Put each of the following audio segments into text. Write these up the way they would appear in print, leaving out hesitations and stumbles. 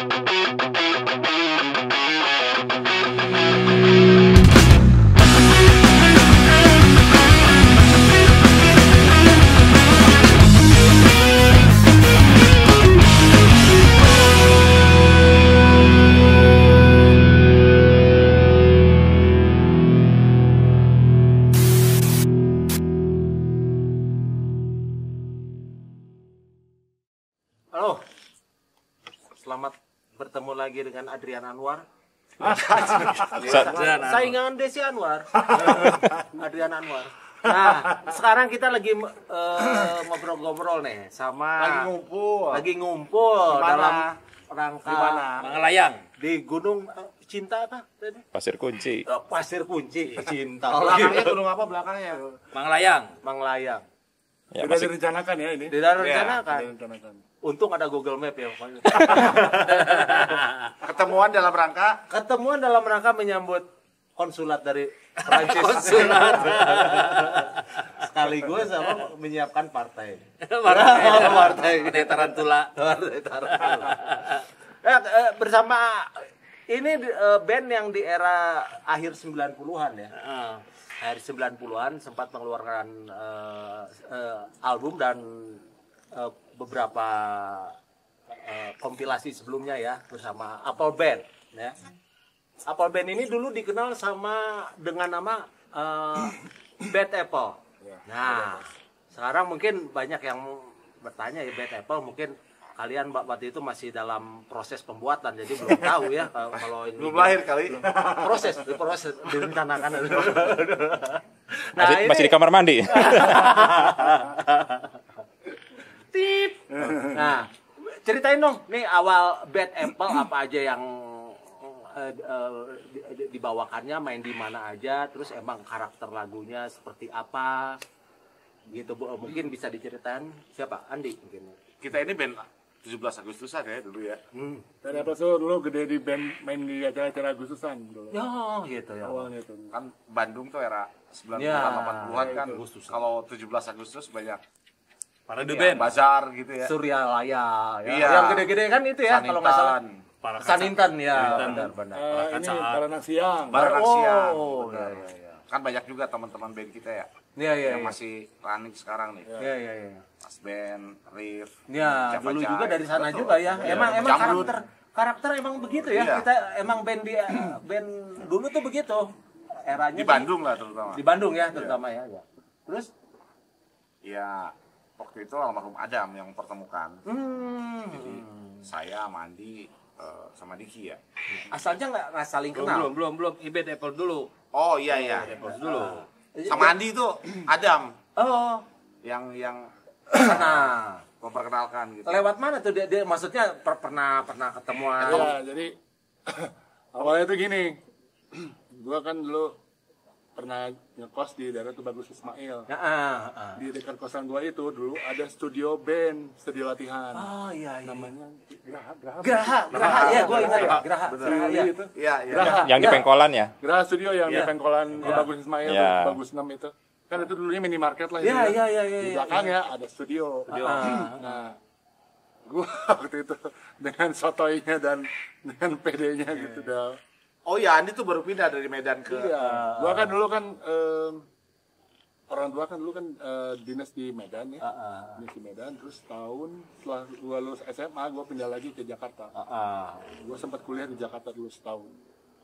Halo, selamat bertemu lagi dengan Adrian Anwar. Saingan Desi Anwar. Adrian Anwar. Nah, sekarang kita lagi ngobrol-ngobrol nih sama lagi ngumpul dalam rangka Mangalayang di Gunung Cinta apa tadi? Pasir Kunci. Pasir Kunci, Cinta. Belakangnya gunung apa belakangnya? Manglayang. Ya, Tidak direncanakan ya ini? Tidak rencanakan. Direncanakan. Untung ada Google Map ya. Ketemuan dalam rangka Ketemuan dalam rangka menyambut konsulat dari Prancis. Konsulat. Sekaligus sama menyiapkan partai. Partai Tarantula. Bersama ini band yang di era akhir 90-an ya. Akhir 90-an sempat mengeluarkan album dan beberapa kompilasi sebelumnya ya bersama Apple Band ya. Apple Band ini dulu dikenal dengan nama Bad Apple. Nah, sekarang mungkin banyak yang bertanya ya Bad Apple, mungkin kalian waktu itu masih dalam proses pembuatan jadi belum tahu ya kalau ini belum lahir kali. proses direncanakan. Nah, masih di kamar mandi. Tip. Nah, ceritain dong, nih awal Bad Apple apa aja yang dibawakannya, main di mana aja, terus emang karakter lagunya seperti apa, gitu Bu. Mungkin bisa diceritain. Siapa? Andi mungkin. Kita ini band 17 Agustusan ya dulu ya. Dari apa tuh dulu gede di band main di acara-acara Agustusan dulu. Ya, gitu ya. Awalnya tuh. Kan Bandung tuh era 90-an Ya, 80-an kan. Kalau 17 Agustus banyak Parade ya, band bazar gitu ya. Suryalaya ya. Iya. Yang gede-gede kan itu ya kalau nggak salah. Sanintan ya. Benar. Ini Baranak Siang. Baranak Siang. Oh, Benar. iya. Kan banyak juga teman-teman band kita ya. Iya. Yang masih running sekarang nih. Iya. Mas Band, Riff, Ya, Java dulu Jai. juga dari sana Betul. juga ya. Emang Jamrut. karakter emang begitu ya. Iya. Kita emang band dulu tuh begitu. Eranya Di Bandung lah terutama. Di Bandung ya terutama ya. Terus Ya, waktu itu almarhum Adam yang pertemukan. Jadi Hmm. saya Mandi sama Diki ya. asalnya nggak saling kenal. belum Bad Apple dulu. Oh iya. Apple dulu. Sama Andi itu Adam Oh, yang nah. memperkenalkan gitu. Lewat mana tuh dia maksudnya pernah ketemuan. Ya, jadi awalnya tuh gini. Gua kan dulu pernah ngekos di daerah Tubagus Ismail. Di dekat kosan gua itu dulu ada studio band, studio latihan. Oh iya. Namanya Graha. Ya, gua ingat Graha. Iya itu. Iya. Yang di Pengkolan ya. Graha Studio yang di Iya. Pengkolan Tubagus Ismail, Iya. Tubagus 6 itu. Kan itu dulunya minimarket lah Iya. Di belakangnya ada studio. Nah, gua waktu itu dengan sotoinya dan dengan PD-nya gitu dah. Oh ya, Andi tuh baru pindah dari Medan ke Iya. Gua kan dulu kan orang tua kan dulu kan dinas di Medan ya. Dinas di Medan, terus tahun setelah gua lulus SMA gua pindah lagi ke Jakarta. Gua sempat kuliah di Jakarta dulu setahun.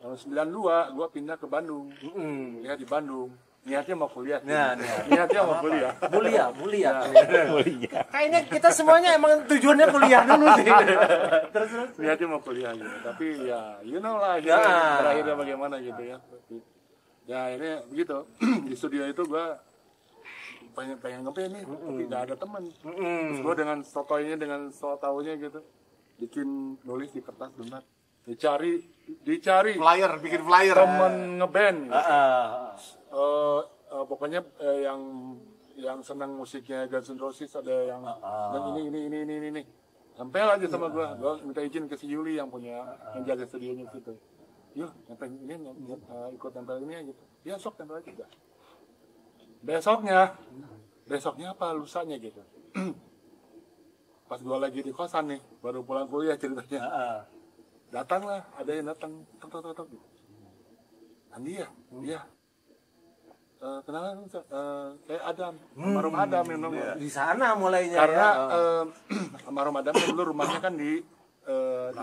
Tahun 92 gua pindah ke Bandung. Kuliah di Bandung. Niatnya mau kuliah. Niatnya mau kuliah. Mulia. Kayaknya kita semuanya emang tujuannya kuliah dulu sih. Terus. Niatnya mau kuliah gitu. Tapi ya you know lah gitu. Ya. Terakhirnya bagaimana gitu ya. Ya ini begitu. Di studio itu gua pengen ngeband nih, tapi nggak ada teman. Terus gua dengan sotoinya, dengan so-taunya gitu, bikin nulis di kertas benar. Dicari bikin flyer. temen ngeband. Pokoknya yang senang musiknya Guns N' Roses ada yang ini. Tempel aja sama gua minta izin ke si Yuli yang jaga studionya gitu. Yuk, nempel ini ikut tempel ini aja gitu. Ya sok tempel aja udah. Besoknya apa lusanya gitu. Pas gua lagi di kosan nih, baru pulang kuliah ceritanya. datanglah, ada yang datang, tok. Andi ya, iya. Kenalan, saya Adam, almarhum Adam yang namanya. Di sana mulainya Karena ya. almarhum Adam dulu rumahnya kan di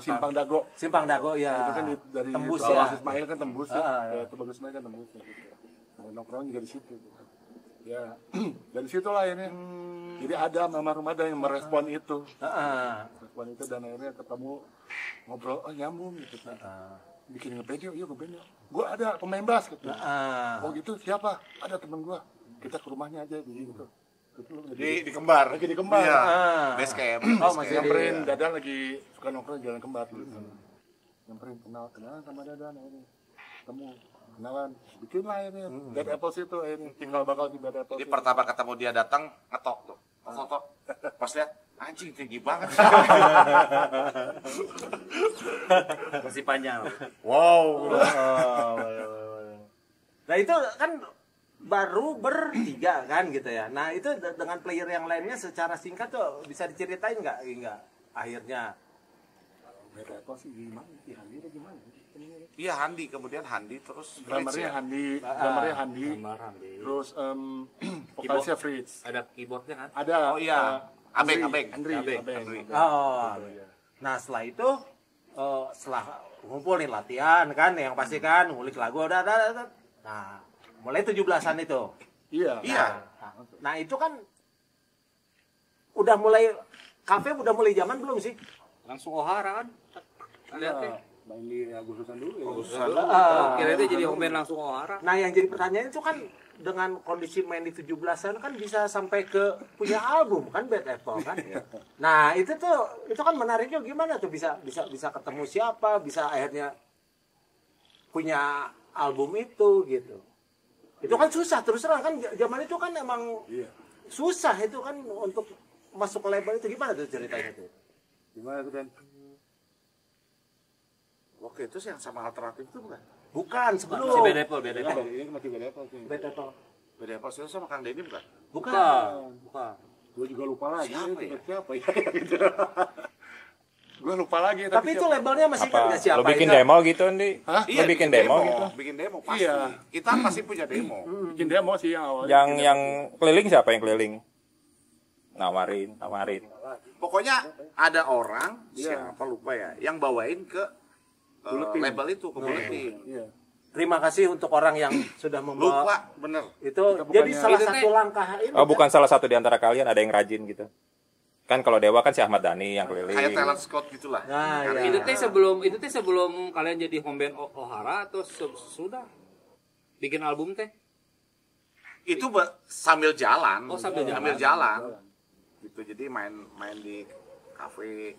Simpang Dago. Simpang Dago Itu ya. kan dari Tembus Tubagus ya. Ismail kan tembus ya. Ah, Ya, Tubagus Ismail kan tembus. Ya, gitu. Nah, nongkrong juga di situ. Ya, dari situlah ini. Jadi ada almarhum Adam yang merespon itu. Respon itu dan akhirnya ketemu ngobrol, oh nyambung gitu. Bikin ngeband yuk ngeband yuk. Gue ada pemain bass gitu. Oh gitu, siapa? Ada temen gue. Kita ke rumahnya aja gitu. Di Kembar. Lagi di Kembar. Iya. Base camp. Oh, masih Nyamperin Dadan lagi suka nongkrong jalan Kembar gitu. Nyamperin kenalan sama Dadan akhirnya. Ketemu kenalan, bikin lah akhirnya. Bad Apples itu akhirnya tinggal bakal di Bad Apples. Di pertama ketemu dia datang ngetok tuh. Tok. Pas lihat anjing tinggi banget. Masih panjang. Wow. Nah itu kan baru bertiga kan gitu ya. Nah itu dengan player yang lainnya secara singkat tuh bisa diceritain nggak akhirnya? Bad Apples sih gimana? Ya Handi atau gimana? Iya Handi, kemudian Handi terus Drummernya Fritz ya. Handi. Terus vokalisnya Fritz. Ada keyboardnya kan? Ada. Oh iya. Abeng. Andri. Oh. Nah setelah itu setelah ngumpul nih latihan kan yang pasti kan ngulik lagu udah. Nah mulai 17-an itu. Iya. Nah itu kan udah mulai kafe udah mulai zaman belum sih? Langsung Ohara kan? Lihat deh. Main di Agustusan dulu ya. Kira itu jadi komen langsung Ohara. Nah yang jadi pertanyaan itu kan dengan kondisi main di 17-an kan bisa sampai ke punya album kan Bad Apple kan. Nah itu kan menariknya gimana tuh bisa ketemu siapa, bisa akhirnya punya album itu gitu. Itu kan susah terus terang kan zaman itu kan emang susah itu kan untuk masuk ke label itu gimana tuh ceritanya tuh? Gimana tuh kan? Waktu itu yang sama alternatif itu bukan? Bukan Si sebelum. Bad Apple. Ini masih Bad Apples sih. Bad Apple. Beda apa sih sama Kang Denny bukan? Bukan. Gue juga lupa lagi. Siapa ya? Siapa ya? Gitu. Gue lupa lagi. Tapi itu labelnya masih kan nggak siapa Lo bikin itu? demo gitu, Ndi? Hah? Lo bikin demo gitu? Bikin demo pasti. Iya. Kita pasti punya demo. Bikin demo sih yang awalnya. Yang keliling siapa yang keliling? Nawarin. Pokoknya ada orang siapa lupa ya yang bawain ke label itu ke Bulletin. Iya. Terima kasih untuk orang yang sudah membawa Lupa bener. itu Kita jadi bukannya- salah Itu satu langkah ini. Oh, bukan salah satu di antara kalian ada yang rajin gitu. Kan kalau Dewa kan si Ahmad Dhani yang Kayak keliling. talent scout gitulah. Nah, Karena iya. Itu teh sebelum kalian jadi home band Ohara atau sudah bikin album teh? itu sambil jalan. Oh, sambil jalan. Gitu. Jadi main di kafe.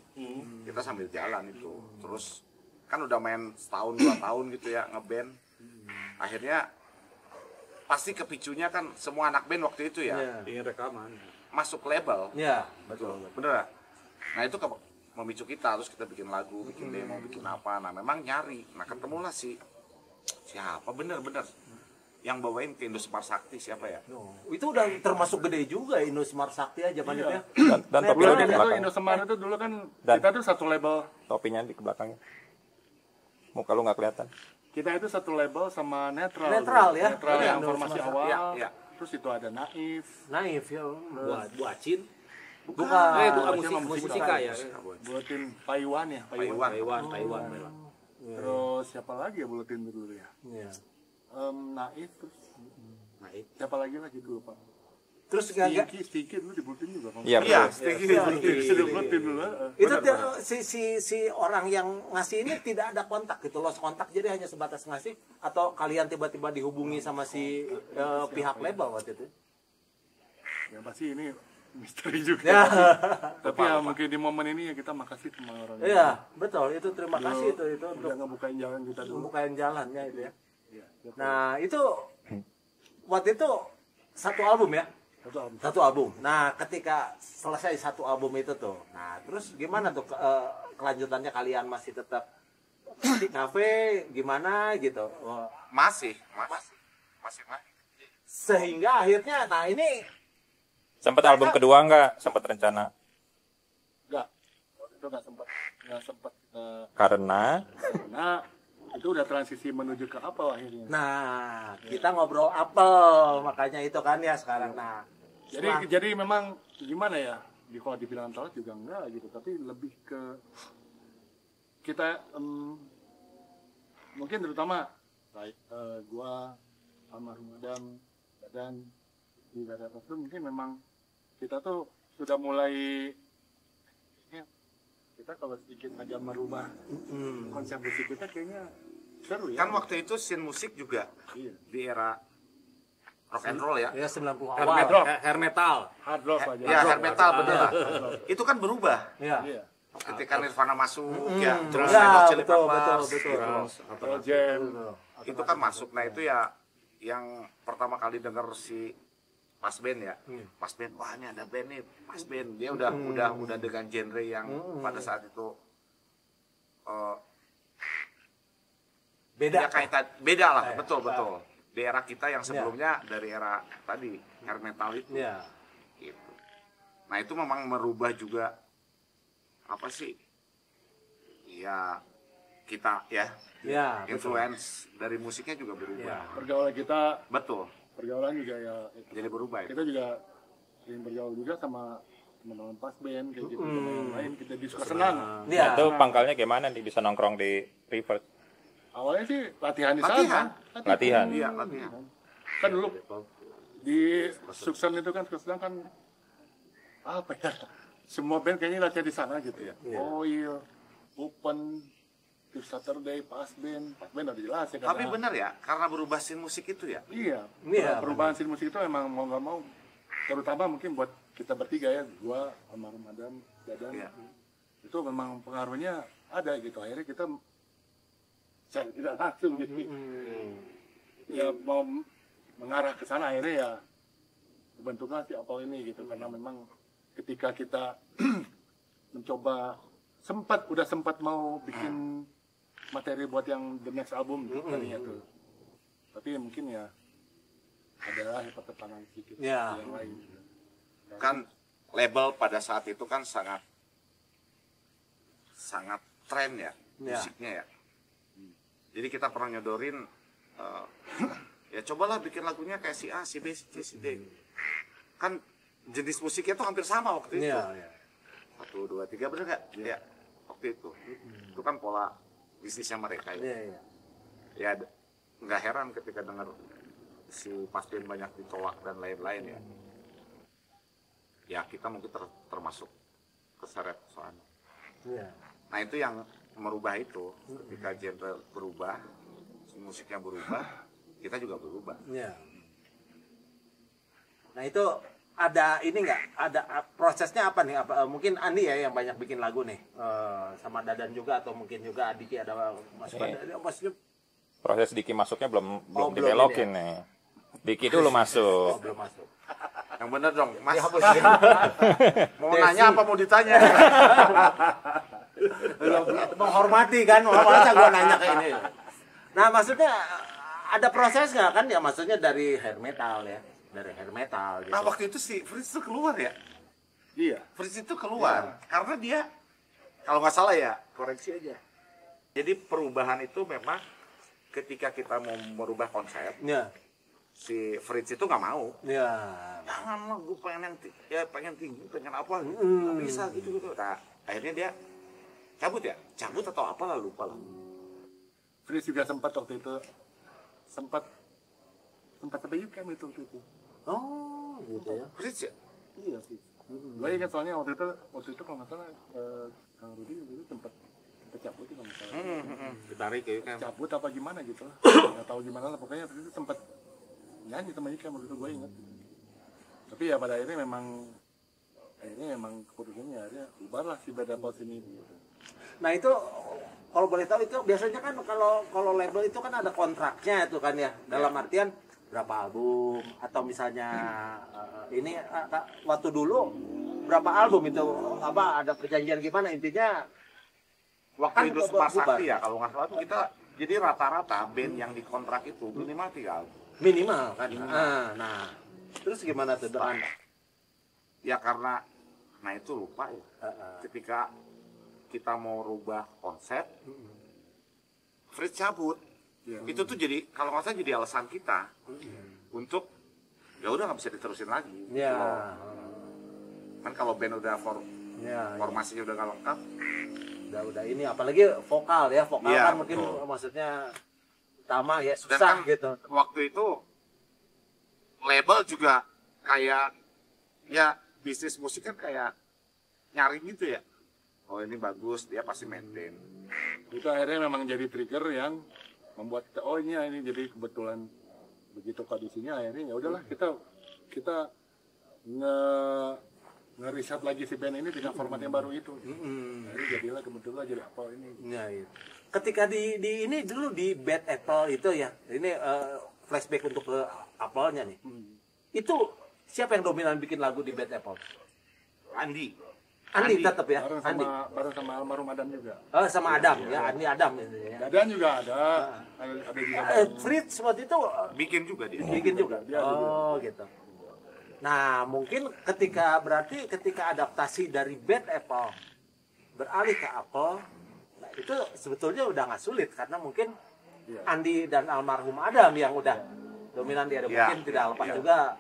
Kita sambil jalan itu. Terus kan udah main setahun 2 tahun gitu ya ngeband. Akhirnya pasti kepicunya kan semua anak band waktu itu ya Ingin rekaman. masuk label. Iya, betul. Bener gak? Nah itu memicu kita, terus kita bikin lagu, bikin demo, bikin apa. Nah memang nyari, nah ketemulah siapa bener-bener yang bawain ke Indosmart Sakti siapa ya? Itu udah termasuk gede juga Indosmart Sakti aja zaman itu ya. Dan topi Label lo di Itu belakang. Indosemar itu dulu kan Dan- kita tuh satu label. Topinya di belakangnya. Muka lu nggak kelihatan. Kita itu satu label sama Netral. Netral, dulu. ya. Netral Iya, yang formasi Indosemar. awal. Iya. Terus itu ada Naif. Naif ya. Buacin. Bukan. Musika ya. Buletin Taiwan ya. Taiwan. Taiwan. Terus siapa lagi ya buletin dulu ya? Iya. Naif terus. Naif. Siapa lagi gitu lupa. Terus enggak Sticky dulu dibuletin juga. Kalau Iya, Iya, betul. dibuletin dulu. itu si orang yang ngasih ini tidak ada kontak gitu, lost kontak jadi hanya sebatas ngasih atau kalian tiba-tiba dihubungi sama si pihak label waktu itu? Ya pasti ini misteri juga. Ya. Tapi ya mungkin di momen ini ya kita makasih sama orang. Iya, betul. Itu terima kasih itu untuk Udah ngebukain jalan kita dulu. membukain jalannya itu ya. Iya. Nah, itu waktu itu satu album ya? Satu album. Satu album. Nah, ketika selesai satu album itu tuh, nah terus gimana tuh kelanjutannya kalian masih tetap di kafe gimana gitu? Oh, masih. sehingga akhirnya, nah ini Sempat album kedua nggak? Sempat rencana. Enggak. Waktu itu enggak sempat Karena Nah, itu udah transisi menuju ke apa akhirnya. Nah, kita ngobrol apel, makanya itu kan ya sekarang. Nah, Jadi memang gimana ya? Kalau dibilang telat juga enggak gitu, tapi lebih ke kita mungkin terutama gua almarhum Adam dan di Dada itu mungkin memang kita tuh sudah mulai kita kalau sedikit agak merubah konsep musik kita kayaknya seru ya. Kan waktu itu scene musik juga Iya. di era rock and roll ya. ya 90 Hair awal. metal. Hair metal. Hard rock aja. Ya, hair metal bener lah. Hard rock. Itu kan berubah Iya. Iya. ketika Nirvana masuk ya, terus Ya, Red Hot Chili betul, Peppers, betul. Pearl Jam. itu kan masuk. Nah itu ya yang pertama kali denger si Pas Band ya, Pas Band, wah ini ada band nih, Pas Band. Dia udah dengan genre yang pada saat itu Beda. ya kayak beda lah, betul. Di era kita yang sebelumnya dari era tadi hair metal itu. Iya. Gitu. Nah itu memang merubah juga apa sih? Ya kita ya, Ya, betul. influence dari musiknya juga berubah. Ya. Pergaulan kita, Betul. pergaulan juga ya. Jadi berubah ya. Kita juga sering bergaul juga sama teman-teman Pas Band kayak gitu, sama yang lain kita suka senang. Iya. itu pangkalnya gimana nih bisa nongkrong di Reverse? Awalnya sih latihan di Latihan. sana. Latihan. Iya, latihan. Kan dulu di Suksen itu kan Suksen kan apa ya? Semua band kayaknya latihan di sana gitu ya. Oil, Open, Tip Saturday, Pas Band udah jelas ya. Tapi benar ya, karena berubah scene musik itu ya. Iya, Iya, perubahan scene musik itu emang mau nggak mau, terutama mungkin buat kita bertiga ya, gua, almarhum Adam, Dadan, Iya. itu memang pengaruhnya ada gitu. Akhirnya kita secara tidak langsung gitu, ya mau mengarah ke sana akhirnya ya bentuknya si Apple ini gitu, karena memang ketika kita mencoba udah sempat mau bikin materi buat yang the next album tadinya tuh, tapi mungkin ya adalah pertentangan sedikit Ya. yang lain. Kan label pada saat itu kan sangat tren ya, Ya. musiknya ya. Jadi kita pernah nyodorin ya cobalah bikin lagunya kayak si A, si B, si C, si D. Kan jenis musiknya tuh hampir sama waktu itu. Iya. 1, 2, 3 bener nggak? Ya. Waktu itu. Itu kan pola bisnisnya mereka ya. Iya. Ya nggak heran ketika dengar si Pas Band banyak ditolak dan lain-lain ya. Ya kita mungkin termasuk keseret soalnya. Iya. Nah itu yang merubah itu, ketika genre berubah, musiknya berubah, kita juga berubah. Iya. Nah itu ada ini nggak? Ada prosesnya apa nih? Mungkin Andi ya yang banyak bikin lagu nih, sama Dadan juga atau mungkin juga Adiki ada masukan. Maksudnya Proses Diki masuknya belum belum dibelokin nih. Diki dulu masuk. belum masuk. Yang bener dong, Mas. Mau nanya apa mau ditanya? Menghormati kan, masa gua nanya kayak ini. Nah maksudnya ada proses nggak kan ya? Maksudnya dari hair metal ya, dari hair metal. Gitu. Nah waktu itu si Fritz itu keluar ya. Iya. Fritz itu keluar karena dia kalau nggak salah ya koreksi aja. Jadi perubahan itu memang ketika kita mau merubah konsep, Ya, si Fritz itu nggak mau. ya. Jangan lah, gue pengen tinggi, pengen apa, nggak bisa gitu. Nah akhirnya dia cabut atau apalah lupa lah. Fritz juga sempat waktu itu sempat sampai UCAM itu waktu itu. Oh, gitu ya. Fritz ya. Iya sih. Gue ingat soalnya waktu itu kalau nggak salah Kang Rudi waktu itu sempat cabut kalau nggak salah. Ditarik ya kan. Cabut apa gimana gitu lah. Nggak tahu gimana lah, pokoknya waktu itu sempat nyanyi sama UCAM waktu itu gue ingat. Tapi ya pada akhirnya memang keputusannya akhirnya bubarlah si Bad Apples ini. Nah itu kalau boleh tahu itu biasanya kan kalau label itu kan ada kontraknya itu kan ya, dalam artian berapa album atau misalnya ini waktu dulu berapa album itu apa ada perjanjian gimana intinya Waktu kan itu Smart bubar. Sakti ya kalau nggak salah tuh kita jadi rata-rata band yang dikontrak itu minimal 3 album. minimal kan. Nah terus gimana tuh dengan Ya karena nah itu lupa ya. Ketika kita mau rubah konsep, Fritz cabut. Itu tuh jadi kalau nggak salah jadi alasan kita untuk ya udah nggak bisa diterusin lagi. Ya. Gitu loh. Kan kalau band udah Ya, formasinya udah nggak lengkap, udah ini apalagi vokal ya, vokal Iya, kan mungkin betul. maksudnya utama ya, dan susah kan gitu. waktu itu label juga kayak ya bisnis musik kan kayak nyari gitu ya. Oh ini bagus, dia pasti maintain. Itu akhirnya memang jadi trigger yang membuat kita, oh ini jadi kebetulan begitu kondisinya, akhirnya ya udahlah kita ngeriset lagi si band ini dengan format yang baru itu. Jadi jadilah kebetulan jadi apa ini. Ya, itu. Ketika di ini dulu di Bad Apple itu ya, ini flashback untuk ke Apple-nya nih. Itu siapa yang dominan bikin lagu di Bad Apple? Andi Tetap ya, Bareng sama almarhum Adam juga. Sama Adam ya, Andi Adam itu ya. Dadan juga ada juga. Fritz waktu itu bikin juga dia. bikin juga. Dia Oh gitu. Nah mungkin ketika adaptasi dari Bad Apple beralih ke Apple, nah itu sebetulnya udah nggak sulit karena mungkin Andi dan almarhum Adam yang udah dominan dia, mungkin tidak lepas juga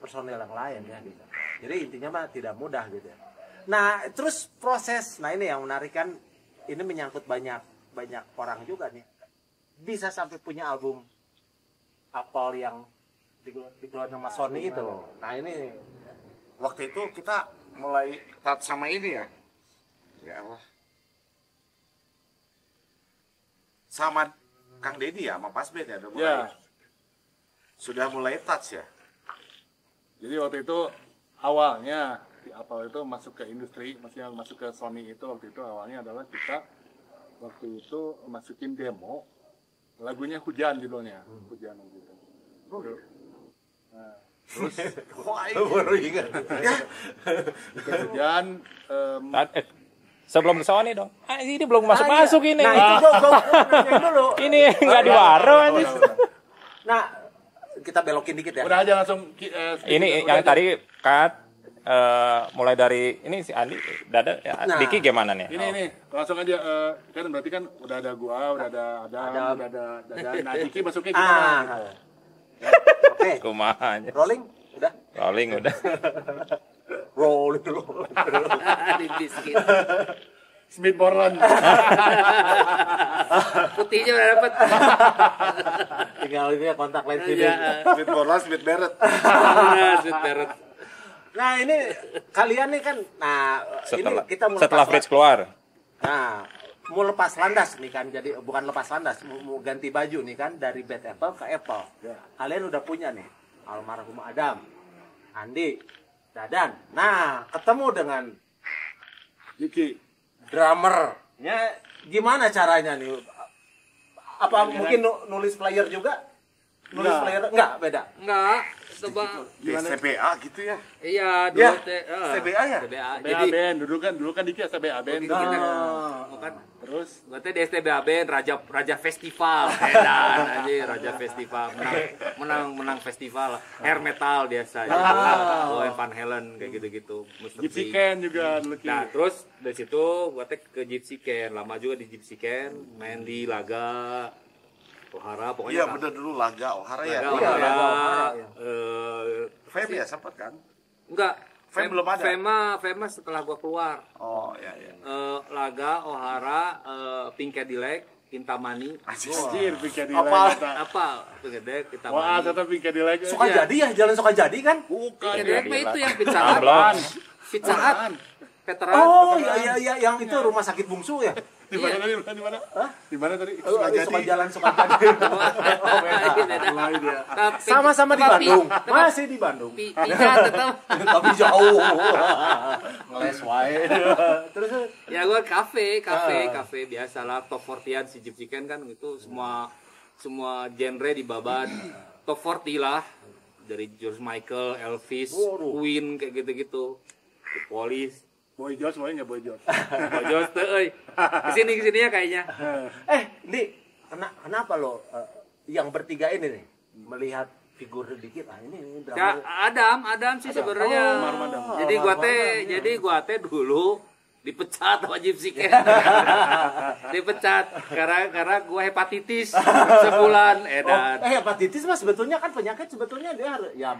personil yang lain ya gitu. Jadi intinya mah tidak mudah gitu ya. Nah terus proses, nah ini yang menarik kan, ini menyangkut banyak orang juga nih, bisa sampai punya album Apple yang dikeluarkan sama Sony itu loh. Nah ini Waktu itu kita mulai touch sama ini ya. Ya Allah. Sama Kang Deddy ya, sama Pasbet ya, udah mulai. Ya. Sudah mulai touch ya. Jadi waktu itu awalnya di Apple itu masuk ke industri, maksudnya masuk ke Sony itu waktu itu awalnya adalah kita waktu itu masukin demo lagunya Hujan judulnya, Hujan gitu. Nah, terus baru ingat. Hujan Sebelum Sony dong. Ini belum masuk ini. Nah itu gua nanya dulu. Ini nggak di warung. Nah kita belokin dikit ya. udah aja langsung Ini yang tadi cut mulai dari ini si Andi, Dada, Nah. Diki gimana nih? ini langsung aja kan berarti kan udah ada gua, udah ada Adam, udah ada Dadan. Nah, Diki masuknya gimana? Oke. Kumahanya. Rolling udah. Rolling udah. Rolling. Di biskuit. Smith Borland. Putihnya udah dapet. Tinggal ini ya kontak lens ini. Smith Borland, Smith Barrett. Sweet Barrett. Nah ini kalian nih kan, nah Setelah ini kita mau setelah lepas Fritz keluar. Nah mau lepas landas nih kan, jadi bukan lepas landas, mau ganti baju nih kan dari Bad Apple ke Apple. Kalian udah punya nih almarhum Adam, Andi, Dadan. Nah ketemu dengan Diki. drummernya, gimana caranya nih? Apa mungkin nulis player juga? Nulis Enggak. player enggak, beda. Enggak, coba. Di SBA gitu ya. Iya, Ya, dulu teh. CBA ya? CBA. SBA Jadi Band, dulu kan Diki SBA Band. kan Terus gua teh di STBA Band Raja Festival. Edan aja Raja Festival. Menang festival hair metal biasa. Loen Van Halen kayak gitu-gitu. Mr. Gypsy Big. Can juga dulu. Nah, terus dari situ gua teh ke Gypsy Can. Lama juga di Gypsy Can, main di Laga Ohara pokoknya. Iya bener dulu Laga Ohara ya. Laga Iya, Ohara. Laga Ohara, ya. Fame ya sempat kan? Enggak. Fame belum ada. Fame setelah gua keluar. Oh iya iya. Laga Ohara, Pink Cadillac, Kintamani. Anjir, Pink Apa? Cadillac. Apa? Pink Cadillac, Wah, Kintamani. tetap Pink Cadillac. Suka jadi ya, jalan suka jadi kan? Bukan. Pink Cadillac mah itu yang Belum. Pizza Hut, veteran. Oh iya yang itu rumah sakit bungsu ya. Di mana tadi? Di mana? Di mana tadi? Suka jalan suka jadi. Oh, beda. Lain ya. Sama-sama di Bandung. Masih di Bandung. Pizza tetap. Tapi jauh. Ngeles wae. Terus Ya gua kafe biasalah top 40-an si Gypsy Can kan itu semua genre dibabat. Top 40 lah. Dari George Michael, Elvis, Queen kayak gitu-gitu. The Police. Boy George, boleh nggak Boy George? Bojos teh euy. Kesininya kayaknya. Di kenapa lo yang bertiga ini nih melihat figur dikit ini Ya, drummer. Adam sih sebenarnya. Jadi gua teh dulu dipecat sama Gypsy Ken. Dipecat karena gua hepatitis sebulan edan. Hepatitis mas sebetulnya kan penyakit sebetulnya dia ya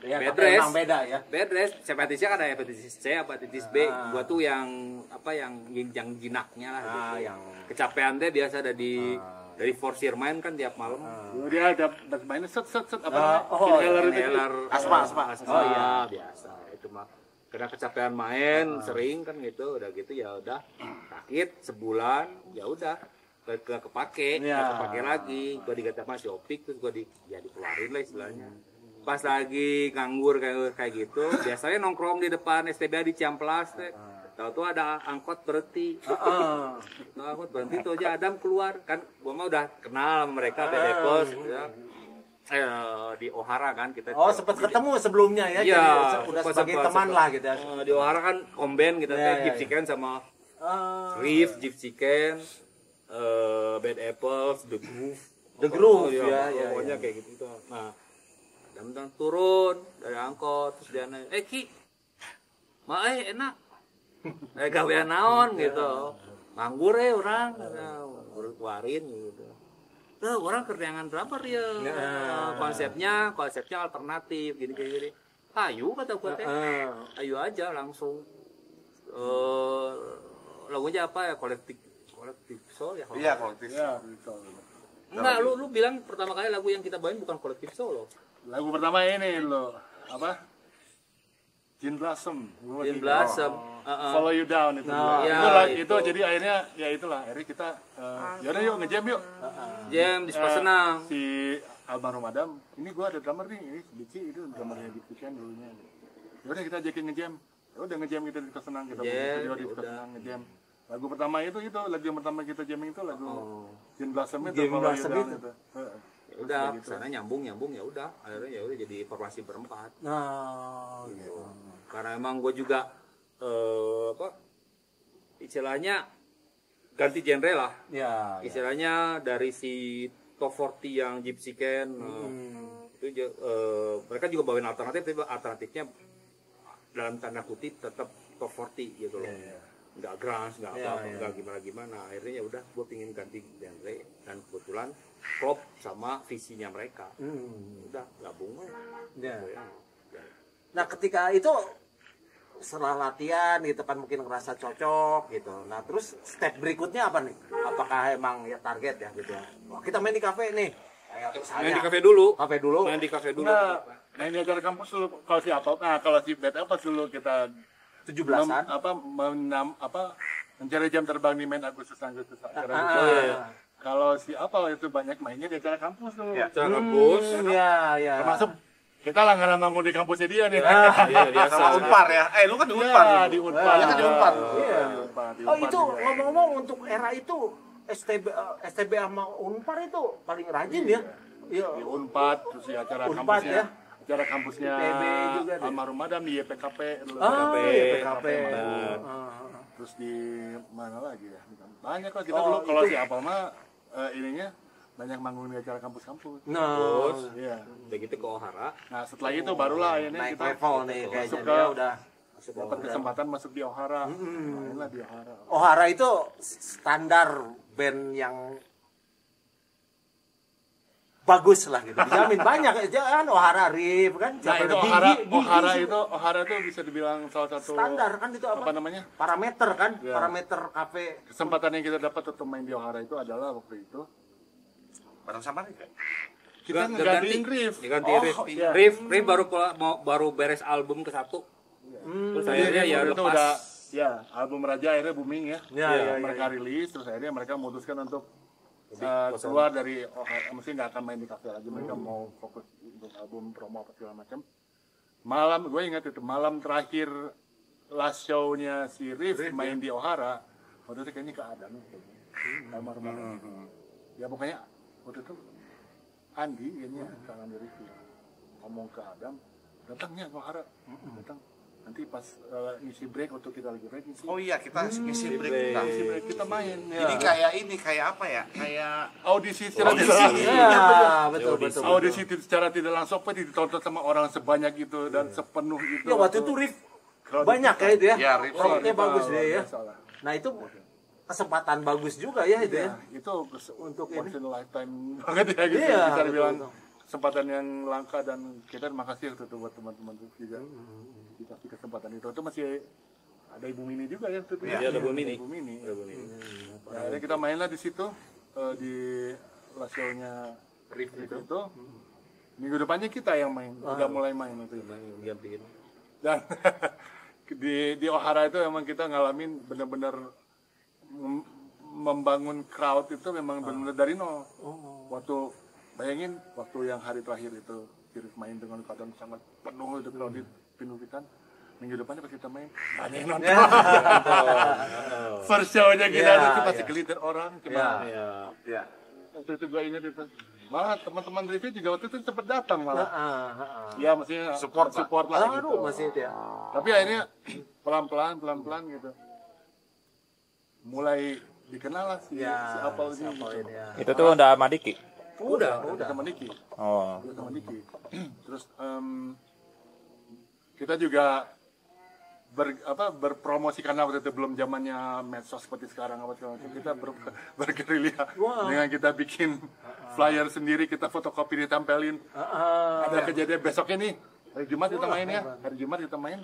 Bed tapi rest. emang beda ya. Bed rest, hepatitisnya kan ada hepatitis C, hepatitis B. Gua tuh yang jinaknya lah. Gitu. Yang Kecapean teh biasa ada dari forsir main kan tiap malam. Dia ada mainnya set apa Inhaler Asma. Oh iya, biasa. Itu mah karena kecapean main sering kan gitu, udah gitu ya udah sakit sebulan, ya udah kepake lagi. Gua diganti sama si Opik, terus gua dikeluarin lah istilahnya. Pas lagi nganggur kayak gitu, biasanya nongkrong di depan STBA di Ciamplas teh. Tahu tuh ada angkot berhenti. Angkot berhenti tuh aja Adam keluar kan, gua mah udah kenal sama mereka Bedepos ya. Di Ohara kan kita. sempat ketemu sebelumnya ya. Iya, Jadi udah sebagai teman lah gitu ya. Di Ohara kan komben kita Gypsy Ken sama Riff, Gypsy Ken, Bad Apples, The Groove. Ya. Pokoknya kayak gitu tuh. Nah, Adam turun dari angkot terus dia nanya, Ki, enak. Gawean naon gitu. Nganggur orang, keluarin gitu. Tuh, orang kerjaan berapa dia? Konsepnya alternatif gini. Ayo kata gua teh. Ayo aja langsung. Lagunya apa ya? Kolektif soul ya. Iya, kolektif. Ya, Enggak, lu bilang pertama kali lagu yang kita bawain bukan kolektif soul loh. lagu pertama ini lo apa? Jin Blossom. Follow You Down itu. Itu jadi akhirnya ya itulah. Akhirnya kita yaudah yuk ngejam yuk. Jam di Senang. Si almarhum Adam, ini gua ada drummer nih, ini Diki itu drummernya Diki kan dulunya. Yaudah kita ajakin ngejam. Udah ngejam kita di Senang, kita video di Senang ngejam. Lagu pertama itu lagu yang pertama kita jamming itu lagu Jin Blossom itu. Follow You Down itu. Udah sana nyambung ya udah akhirnya jadi formasi berempat. Gitu. Karena emang gue juga istilahnya ganti genre lah. Istilahnya dari si top 40 yang Gypsy Ken itu mereka juga bawain alternatif, tapi alternatifnya dalam tanda kutip tetap top 40 gitu loh. Nggak grunge, nggak apa-apa, nggak gimana-gimana. Akhirnya ya udah gue pingin ganti genre dan kebetulan klop sama visinya mereka. Udah gabung aja. Nah ketika itu setelah latihan gitu kan mungkin ngerasa cocok gitu. Nah terus step berikutnya apa nih? Apakah emang ya target ya gitu ya? Wah, kita main di kafe nih. Main di kafe dulu. Main di kafe dulu. Nah ini acara kampus dulu kalau si Apple. Nah kalau si Bad Apple dulu kita 17-an. Mencari jam terbang di main Agustus. Kalau si Apple itu banyak mainnya di acara kampus tuh. Acara kampus. Iya. Termasuk kita langganan manggung di kampusnya dia nih. Iya, Sama Unpar ya. Lu kan di Unpar. Iya, di Unpar. Dia kan di Unpar. Iya. Oh itu ngomong-ngomong untuk era itu STB sama Unpar itu paling rajin ya. Iya. Di Unpad terus di acara Unpad kampusnya. ya. Acara kampusnya IPB juga deh. almarhum Adam di YPKP dulu. YPKP. Terus di mana lagi ya? Banyak lah kita dulu kalau si Apple mah ininya banyak manggung di acara kampus-kampus. Terus Iya. udah gitu ke Ohara. Nah setelah itu barulah akhirnya Naik kita level nih kayaknya masuk dia udah. dapat kesempatan masuk di Ohara. Mainlah di Ohara. Ohara itu standar band yang bagus lah gitu. Dijamin banyak jangan Ohara Riff kan. Nah itu Ohara itu bisa dibilang salah satu standar kan itu apa namanya? Parameter kan, Ya. parameter kafe. Kesempatan yang kita dapat untuk main di Ohara itu adalah waktu itu Bareng sama nih kan. kita ngegantiin Riff. Diganti Riff. iya. Riff baru beres album ke-1. Terus akhirnya ya itu lepas. udah ya album Raja akhirnya booming ya. Ya, mereka rilis terus akhirnya mereka memutuskan untuk keluar dari Ohara, mesti nggak akan main di kafe lagi, mereka mau fokus untuk album promo apa segala macam. Malam gue ingat itu malam terakhir last show-nya si Riff main di Ohara, waktu itu kayaknya ke Adam almarhum. Ya pokoknya waktu itu Andi kayaknya kangen dari Riff ngomong ke Adam, datangnya ke Ohara, datang nanti pas ngisi break waktu kita lagi break ngisi. Oh iya, kita ngisi break. Ngisi break kita main. Jadi kayak apa ya? Kayak audisi secara tidak langsung. Ya, betul. Audisi secara tidak langsung apa ditonton sama orang sebanyak itu dan sepenuh itu. Ya waktu itu Riff banyak ya itu ya. Ya, Crowd-nya bagus deh ya. Biasa lah. Nah itu kesempatan bagus juga ya itu ya. Ya, itu Untuk once in a lifetime banget ya gitu. Iya, Bisa betul, dibilang betul. kesempatan yang langka, dan kita terima kasih waktu itu buat teman-teman juga dikasih kesempatan itu. Itu masih ada Ibu Mini juga ya waktu itu. Iya, ada Bu Mini. Ibu Mini. Nah, akhirnya kita mainlah di situ di last show-nya Riff itu. Minggu depannya kita yang main, udah mulai main waktu itu. gantiin. Dan di Ohara itu emang kita ngalamin benar-benar membangun crowd itu memang benar-benar dari nol. Waktu bayangin waktu yang hari terakhir itu Riff main dengan keadaan sangat penuh, itu crowd dipenuhkan. Minggu depannya pas kita main banyak yang nonton. First show-nya kita itu pasti kelintir orang cuma. Ya. Waktu itu gue ingat itu. Malah teman-teman review juga waktu itu sempat datang malah. Ya maksudnya support lah gitu. Aduh masih itu ya. Tapi akhirnya pelan-pelan gitu. Mulai dikenal lah si Apple ini. Gitu. Ya. Itu tuh udah sama Diki. Udah. Sama Diki. Oh. Udah sama Diki. Terus kita juga berpromosi karena waktu itu belum zamannya medsos seperti sekarang apa segala macam. Kita bergerilya dengan kita bikin flyer sendiri, kita fotokopi ditempelin. Ada kejadian besoknya nih hari Jumat kita main ya, hari Jumat kita main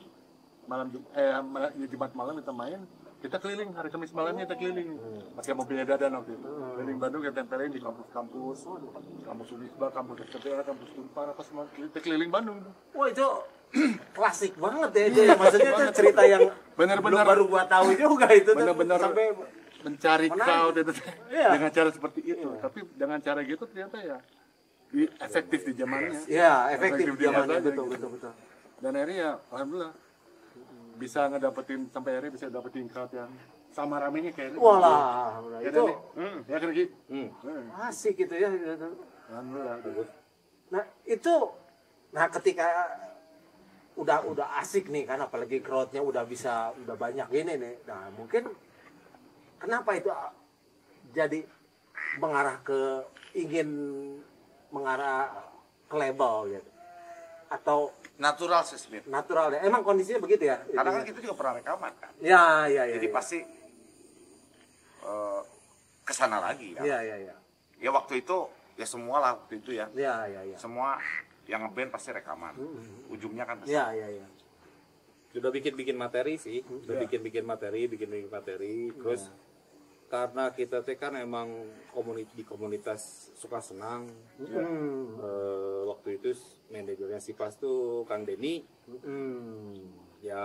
Jumat malam kita main, kita keliling hari Kamis malamnya kita keliling pakai mobilnya Dadan waktu itu, keliling Bandung kita tempelin di kampus Unisba, kampus STPA, kampus Unpar, apa semua kita keliling Bandung. Wah itu klasik banget ya itu ya. Maksudnya itu cerita yang Bener-bener. baru gua tahu juga itu tuh. Bener-bener Sampai mencari crowd itu Iya. dengan cara seperti itu. Tapi dengan cara gitu ternyata ya efektif di zamannya. ya efektif di zamannya masanya, betul. Dan akhirnya ya alhamdulillah bisa ngedapetin, sampai akhirnya bisa dapetin crowd yang sama ramenya kayak ini. Walah, Ya, itu ya kan Ki? asik gitu ya. Gitu. Alhamdulillah. Nah itu, ketika udah asik nih kan, apalagi crowdnya udah banyak gini nih. Nah mungkin kenapa itu jadi mengarah ke label gitu, atau Natural sih Smith. natural ya? Emang kondisinya begitu ya? Karena kan kita juga pernah rekaman kan. Ya. Jadi pasti kesana lagi ya. Ya. Ya waktu itu ya semua lah waktu itu ya. Ya. Semua yang ngeband pasti rekaman. Ujungnya kan pasti. Ya. Sudah bikin materi sih, udah bikin materi, terus karena kita teh kan emang di komunitas suka senang. Waktu itu manajernya Sipas tuh Kang Denny. Ya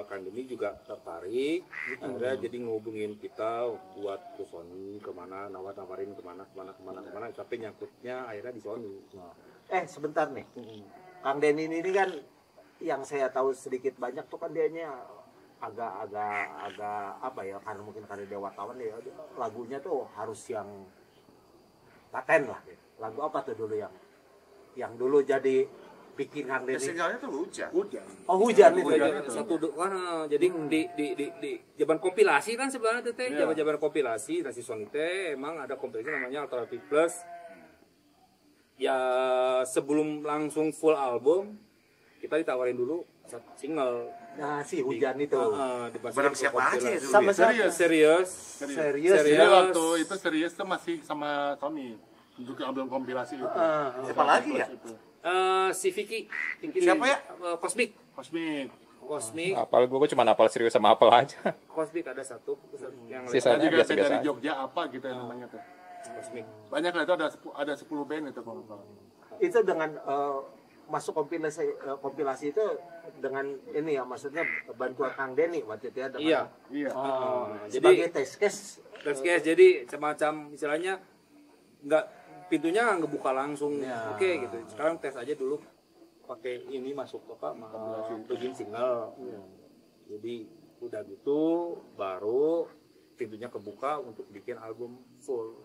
Kang Denny juga tertarik, akhirnya jadi ngehubungin kita buat ke Sony, kemana, nawarin kemana, tapi nyangkutnya akhirnya di Sony. Sebentar nih, Kang Denny ini kan yang saya tahu sedikit banyak tuh kan dianya agak apa ya, karena mungkin karena dia wartawan ya, lagunya tuh harus yang paten lah. Lagu apa tuh dulu yang dulu jadi bikin Kang Denny? Singlenya tuh Hujan. Oh hujan itu. Satu kan jadi di zaman kompilasi kan sebenarnya teh, zaman kompilasi nasi Sony teh emang ada kompilasi namanya Alternative Plus. Ya sebelum langsung full album kita ditawarin dulu single. Nah si hujan itu. Barang siapa aja ya dulu Sama ya? Serius. Jadi waktu itu serius tuh masih sama Sony untuk album kompilasi itu. Siapa lagi ya? Si Vicky. Siapa ya? Cosmic. Apal gue cuma apal serius sama apal aja. Cosmic ada satu yang Sisanya juga biasa-biasa dari aja. Jogja apa gitu yang namanya tuh. Cosmic. Banyak lah itu, ada 10 band itu kalau nggak salah. Itu dengan masuk kompilasi itu dengan ini ya, maksudnya bantuan Kang Denny waktu itu ya dengan Iya. sebagai test case. Jadi semacam istilahnya nggak, pintunya ngebuka langsung. Oke gitu. Sekarang tes aja dulu pakai ini masuk apa bikin single. Jadi udah gitu baru pintunya kebuka untuk bikin album full.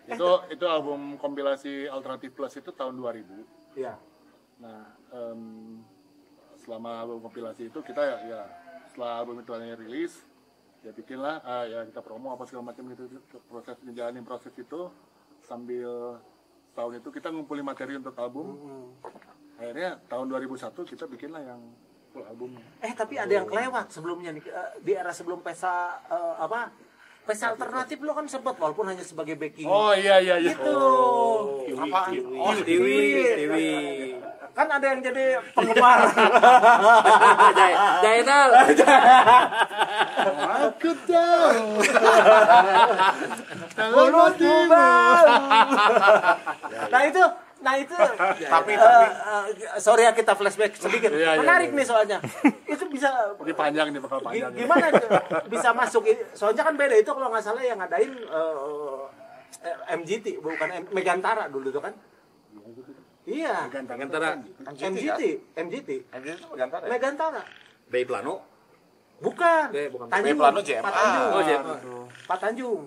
Itu album kompilasi Alternative Plus itu tahun 2000. Iya. Nah, selama album kompilasi itu kita ya setelah album itu rilis, ya bikinlah ya kita promo apa segala macam gitu, menjalani proses itu sambil tahun itu kita ngumpulin materi untuk album. Akhirnya tahun 2001 kita bikinlah yang full albumnya. Tapi ada yang kelewat sebelumnya nih, di era sebelum pesa pesa alternatif lo kan sempat walaupun hanya sebagai backing. Oh iya. Itu. Apaan? Oh, Tiwi. Kan ada yang jadi penggemar. Jainal. Aku tahu. Nah itu Tapi sorry ya kita flashback sedikit. Iya, Menarik iya. nih soalnya. Itu bisa Ini panjang nih, bakal panjang. gimana bisa masuk? Soalnya kan beda itu kalau nggak salah yang ngadain MGT bukan Megantara dulu tuh kan. Iya. Megantara. MGT MGT itu Megantara ya? Megantara. Bay Plano. Bukan. Bukan. Tanjung. Plano JMA. Pak Tanjung. Oh, JMA. Pak Tanjung.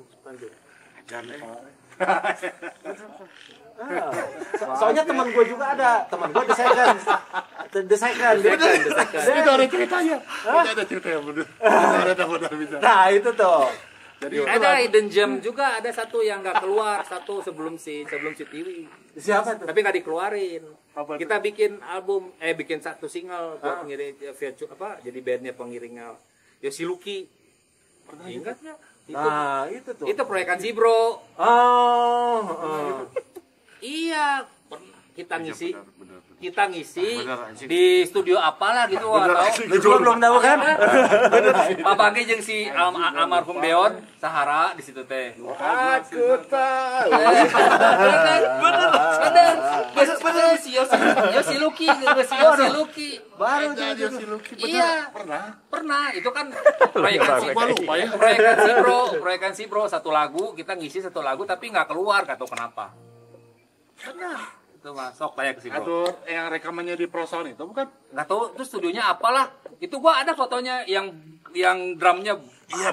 Soalnya teman gue juga ada, teman gue The Second. Itu ada ceritanya. Ada ceritanya bener. Ada bisa. Nah itu tuh. Jadi Ada Hidden Gem juga, ada satu yang nggak keluar, satu sebelum si Tiwi. Siapa tuh? Tapi nggak dikeluarin. Apa tuh? Kita bikin album, bikin satu single buat pengiring jadi bandnya pengiringnya Yosi Luki. Ingat nggak? Nah itu tuh. Itu proyekan si Bro. Oh. Iya, pernah kita ngisi. Bener. Kita ngisi Bener, anjing. di studio apalah gitu, nggak tahu. Lu juga belum tahu kan? Pak Bagi jeung si almarhum Deon Sahara di situ teh. aku tahu. Bener si Yosi Luki, Yosi Luki. Baru Ada si Lucky bener. Iya. Pernah. Itu kan proyekan si Gua lupa ya. proyekan si Bro satu lagu, kita ngisi satu lagu tapi nggak keluar, nggak tahu kenapa. Benar. Itu mah sok kayak ke si Bro. Atau yang rekamannya di Pro Sound itu bukan? Nggak tahu itu studionya apalah. Itu gua ada fotonya yang drumnya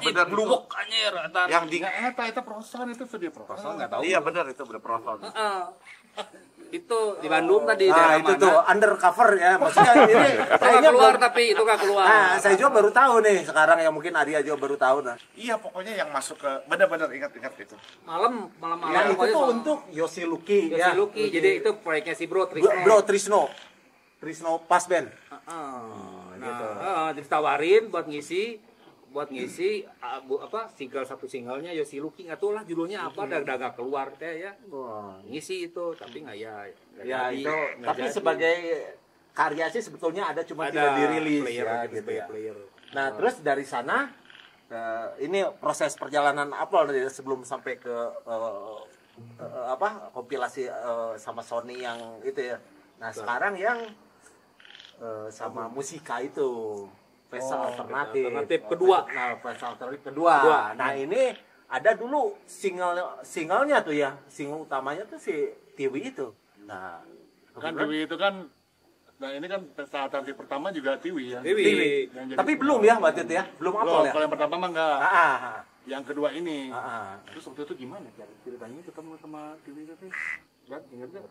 benar, blubuk anjir atan. Yang di Nggak, itu Pro Sound, itu studio Pro Kosong Sound. nggak tahu. Iya benar itu bener proton. Heeh. Itu di Bandung tadi Nah daerah itu mana? tuh undercover ya. Maksudnya ini Itu nggak kayaknya keluar baru- tapi itu nggak keluar. Nah, saya juga baru tahu nih sekarang ya mungkin Arya juga baru tahu nah. Iya pokoknya yang masuk ke benar-benar ingat itu. malam Nah itu tuh untuk Yosi Luki Yosi ya. Luki. Jadi itu proyeknya si Bro Trisno. Bro Trisno pas band. Nah, ditawarin buat ngisi satu singlenya Yosi Luki, nggak tahu lah judulnya apa, udah nggak keluar teh ya. Ngisi itu tapi nggak nggak Ya jadi. itu Nggak tapi jadi. sebagai karya sih sebetulnya ada cuma tidak dirilis player, ya gitu, gitu ya. player. Nah terus dari sana ini proses perjalanan Apple nih, sebelum sampai ke kompilasi sama Sony yang itu ya. Nah sekarang yang sama Musika itu Pesa alternatif kedua. Nah Pesa alternatif kedua. Nah ini ada dulu singlenya tuh ya, single utamanya tuh si Tiwi itu. Nah Kan Tiwi itu kan, nah ini kan pesta alternatif pertama juga Tiwi ya. Tiwi. Yang jadi tapi belum ya waktu itu ya, belum Belum, Apple ya. kalau yang pertama mah enggak. Ah. Yang kedua ini. Terus Terus waktu itu gimana ceritanya ketemu sama Tiwi itu? Kan ingat nggak?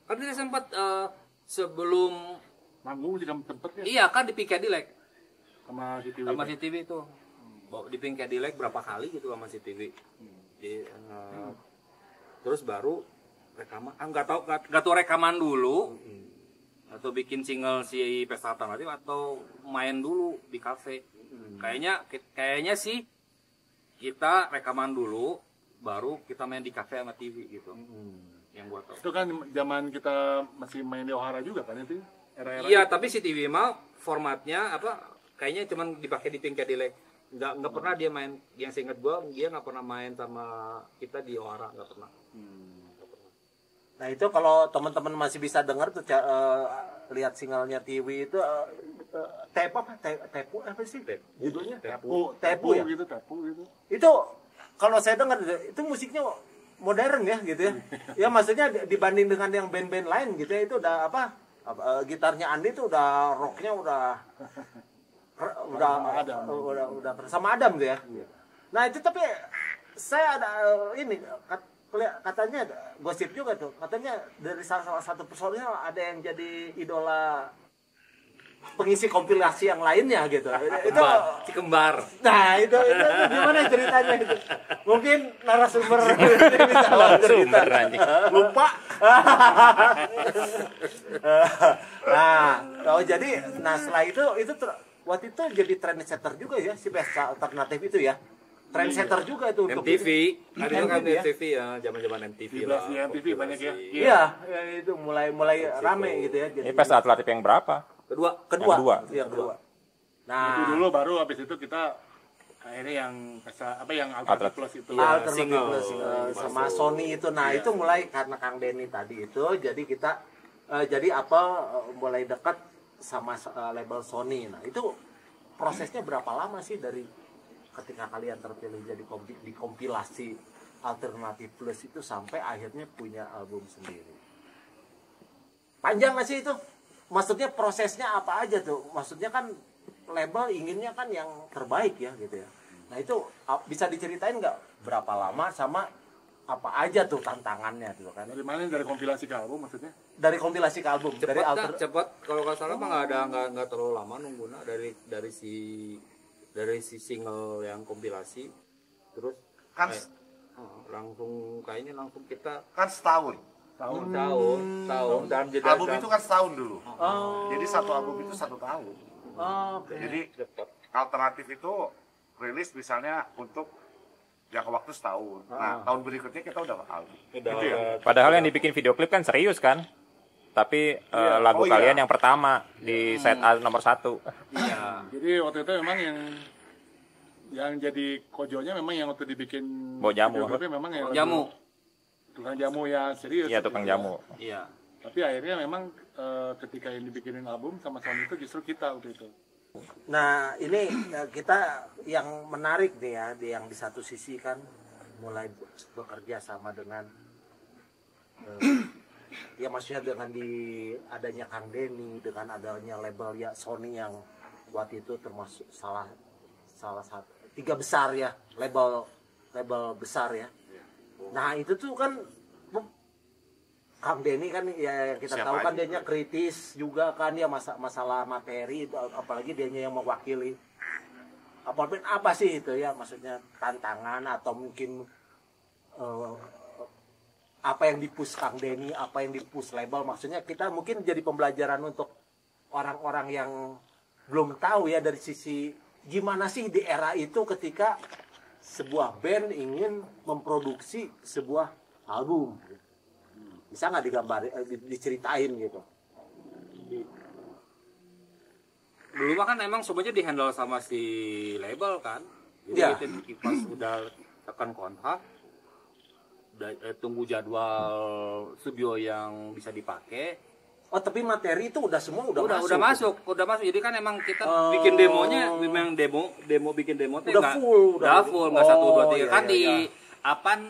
Kan dia sempat sebelum Manggung juga sempet ya iya kan di Pink Cadillac sama si Tiwi. sama si TV itu. Di Pink Cadillac berapa kali gitu sama si TV. Terus baru rekaman, nggak tahu rekaman dulu atau bikin single si Pesta Alternatif atau main dulu di kafe. Kayaknya sih kita rekaman dulu baru kita main di kafe sama TV gitu. Yang gua tahu. Itu kan zaman kita masih main di Ohara juga kan itu? Era-era Iya, tapi si TV mah formatnya kayaknya cuman dipakai di Pink Cadillac. Nggak pernah dia main, yang saya ingat gua dia nggak pernah main sama kita di Ohara, nggak pernah. Nah itu kalau teman-teman masih bisa dengar tuh lihat singlenya TV itu tepu apa sih judulnya? Tepu ya. Tepu gitu. Itu kalau saya dengar itu musiknya modern ya gitu ya. Ya maksudnya dibanding dengan yang band-band lain gitu ya, itu udah gitarnya Andi tuh udah rocknya udah sama Adam tuh ya. Nah itu tapi saya ada ini katanya gosip juga tuh, katanya dari salah satu personil ada yang jadi idola pengisi kompilasi yang lainnya gitu. Itu Si Kembar. nah itu gimana ceritanya itu? Mungkin narasumber bisa cerita. Sumber anjing. Lupa. Nah, jadi setelah itu waktu itu jadi trendsetter juga ya si pesta alternatif itu ya. Trendsetter juga itu untuk MTV, ada juga kan MTV ya. MTV ya, zaman-zaman MTV lah. Di MTV banyak ya. Iya, ya, itu mulai rame gitu ya. Ini pesta atletik yang berapa? Kedua. Kedua. Iya, kedua. Itu Nah, dulu baru habis itu kita akhirnya yang pesta apa yang Alternatif Plus itu. Iya, alternatif single. plus, sama Sony itu. Nah, itu mulai karena Kang Denny tadi itu, jadi kita jadi mulai dekat sama label Sony. Nah, itu prosesnya berapa lama sih dari ketika kalian terpilih jadi dikompilasi Alternatif Plus itu sampai akhirnya punya album sendiri? Panjang nggak sih itu? Maksudnya prosesnya apa aja tuh? Maksudnya kan label inginnya kan yang terbaik ya gitu ya. Nah itu bisa diceritain nggak berapa lama sama apa aja tuh tantangannya tuh kan? Dari mana? Dari kompilasi ke album maksudnya? Dari kompilasi ke album, dari Cepat kalau nggak salah mah nggak terlalu lama nunggunya dari si single yang kompilasi terus Kan langsung kayaknya langsung kita kan setahun. tahun dalam jeda Album itu kan setahun dulu. Oh. Jadi satu album itu 1 tahun. Oke. Jadi alternatif itu rilis misalnya untuk jangka waktu setahun. Nah, tahun berikutnya kita udah album. Gitu ya. Padahal yang dibikin video klip kan serius kan? Tapi lagu Oh, kalian iya. yang pertama di set A nomor 1. Iya. Jadi waktu itu memang yang jadi kojonya memang yang waktu dibikin Bawa jamu. video klipnya memang yang Jamu. tukang jamu yang serius. Iya, tukang jamu. Iya. Tapi akhirnya memang ketika yang dibikinin album sama Sony itu justru kita waktu itu. Nah ini kita yang menarik nih ya, yang di satu sisi kan mulai bekerja sama dengan ya maksudnya dengan adanya Kang Denny, dengan adanya label ya Sony yang waktu itu termasuk salah satu 3 besar ya, label besar ya. Nah itu tuh kan Kang Denny kan ya yang kita Siapa tahu kan aja? dianya kritis juga kan ya masalah materi itu, apalagi dianya yang mewakili. Apa sih itu ya, maksudnya tantangan atau mungkin apa yang dipus Kang Denny, apa yang dipus label, maksudnya kita mungkin jadi pembelajaran untuk orang-orang yang belum tahu ya dari sisi gimana sih di era itu ketika sebuah band ingin memproduksi sebuah album. Bisa nggak diceritain gitu? Dulu mah kan emang semuanya dihandle sama si label kan. Jadi Iya. kita pas udah tekan kontrak, tunggu jadwal studio yang bisa dipakai. Oh tapi materi itu udah semua udah Udah masuk. Jadi kan emang kita Oh. bikin demonya, memang bikin demo tuh Udah full, udah full, nggak 1, 2, 3 iya, kan iya,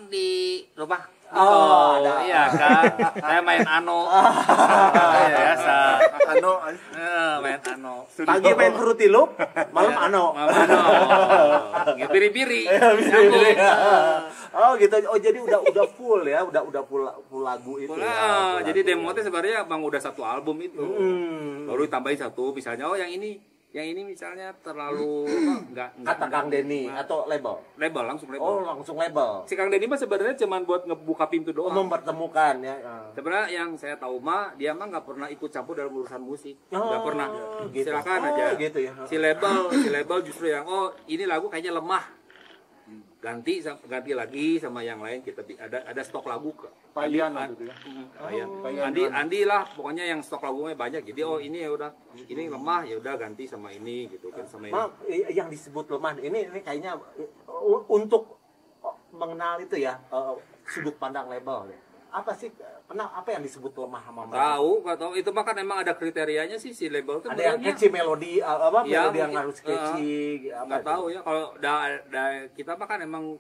di rumah. Oh, ada. Iya kan. Saya main ano. Biasa. Main ano. Pagi main Fruity Loop, malam ano. Ano. Piri-piri. Oh gitu. Oh jadi udah full ya, udah full lagu itu. Nah, Ya, jadi full demo lagu. itu sebenarnya bang udah 1 album itu. Baru ditambahin 1 misalnya yang ini misalnya terlalu enggak Kata Kang Denny atau label. langsung label. Oh langsung label. Si Kang Denny mah sebenarnya cuma buat ngebuka pintu doang. Mempertemukan ya. Sebenarnya yang saya tahu mah dia mah nggak pernah ikut campur dalam urusan musik, nggak Oh, pernah. gitu. Silakan Oh, aja. gitu ya. Si label justru yang ini lagu kayaknya lemah, ganti lagi sama yang lain, kita ada stok lagu ke Payan waktu itu ya. Andi lah pokoknya yang stok lagunya banyak, jadi ini ya udah ini lemah ya udah ganti sama ini gitu kan, sama ini. Maaf, yang disebut lemah ini kayaknya untuk mengenal itu ya sudut pandang label ya. Apa sih apa yang disebut lemah sama mereka? Nggak tahu itu mah kan emang ada kriterianya sih si label tuh. Ada yang catchy melodi Ya, melodi yang mungkin, harus catchy nggak tahu ya kalau kita mah kan emang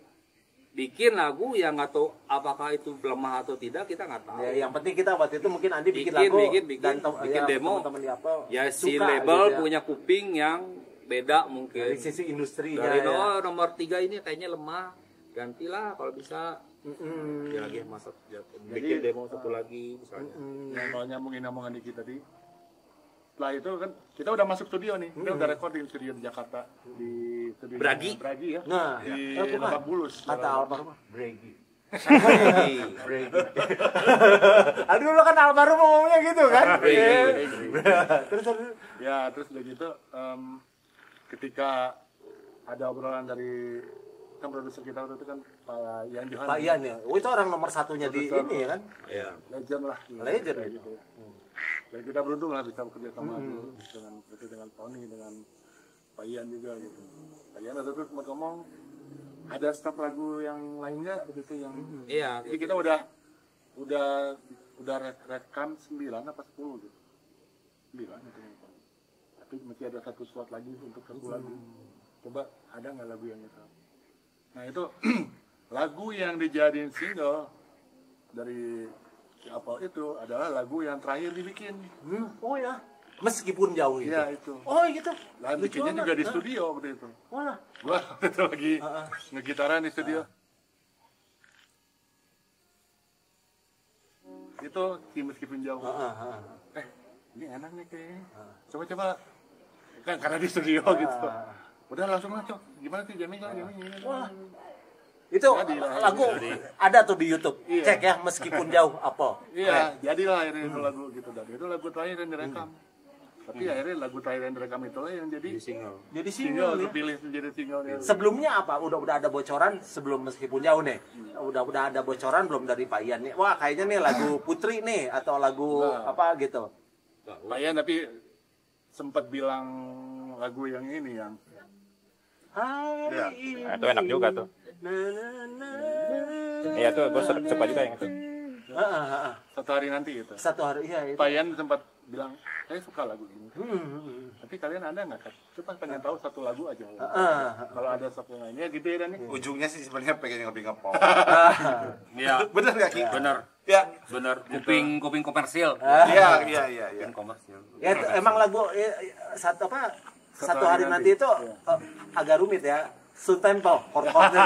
bikin lagu yang nggak tahu apakah itu lemah atau tidak, kita nggak tahu. Ya, yang penting kita waktu itu mungkin Andi bikin Bikin, lagu bikin ya, demo. teman-teman di Apple Ya si suka label gitu ya. punya kuping yang beda mungkin. Dari sisi industrinya Dari ya. nomor 3 ini kayaknya lemah, gantilah kalau bisa. Ya lagi bikin demo 1 lagi misalnya. Yang kalau nyambungin omongan Diki tadi, setelah itu kan kita udah masuk studio nih, kita udah recording studio di Jakarta, di studio Bragi. ya, Nah, di bukan. Lebak Bulus. Kata almarhum Bregi. Aduh dulu kan almarhum ngomongnya gitu kan. Terus Ya terus udah gitu ketika ada obrolan dari kan produser kita waktu itu kan Pak Ian Johan. Pak Ian ya, oh, itu orang nomor satunya di Produser. ini ya kan? Iya. Legend lah. Legend. Kayak gitu. Dan kita beruntung lah bisa bekerja sama dulu dengan Tony, dengan Pak Ian juga gitu. Pak Ian waktu itu sempat ngomong ada staf lagu yang lainnya begitu yang Iya. jadi kita udah rekam 9 apa 10 gitu. 9 gitu. Tapi masih ada satu slot lagi untuk satu lagu. Coba ada nggak lagu yang itu? Nah itu lagu yang dijadiin single dari si Apple itu adalah lagu yang terakhir dibikin. Oh ya, meskipun jauh itu. Iya itu. Oh gitu. Lah bikinnya juga di studio waktu itu. Wah. Gua waktu itu lagi ngegitaran di studio. Itu si meskipun jauh. Ini enak nih kayaknya. Coba-coba. Kan karena di studio gitu. Udah langsung lah, Cok. Gimana sih jamming. Wah. Itu lagu ada tuh di YouTube. Iya. Cek ya meskipun jauh apa. Iya, jadilah akhirnya itu lagu gitu. Dan itu lagu terakhir yang direkam. Tapi akhirnya lagu terakhir yang direkam itulah yang jadi Single. Jadi single, single. dipilih menjadi single. Sebelumnya apa? Udah ada bocoran sebelum meskipun jauh nih. Udah ada bocoran belum dari Pak Ian nih. Wah, kayaknya nih lagu Putri nih atau lagu apa gitu. Pak Ian tapi sempat bilang lagu yang ini yang Hari ini. Nah, itu enak juga tuh. Iya tuh, gue suka juga yang itu. satu hari nanti gitu. Satu hari iya itu. Pak Ian sempat bilang, saya suka lagu ini. Tapi kalian ada nggak? Coba pengen tahu satu lagu aja. Kalau ada satu yang lainnya gitu ya Dan. Ujungnya sih sebenarnya pengen lebih ngepop. Iya. Bener nggak Ki? Bener. Ya. Bener. Kuping komersil. Iya. Kuping komersil. Ya emang lagu satu hari nanti itu agak rumit ya. Sun tempo, chord-chordnya.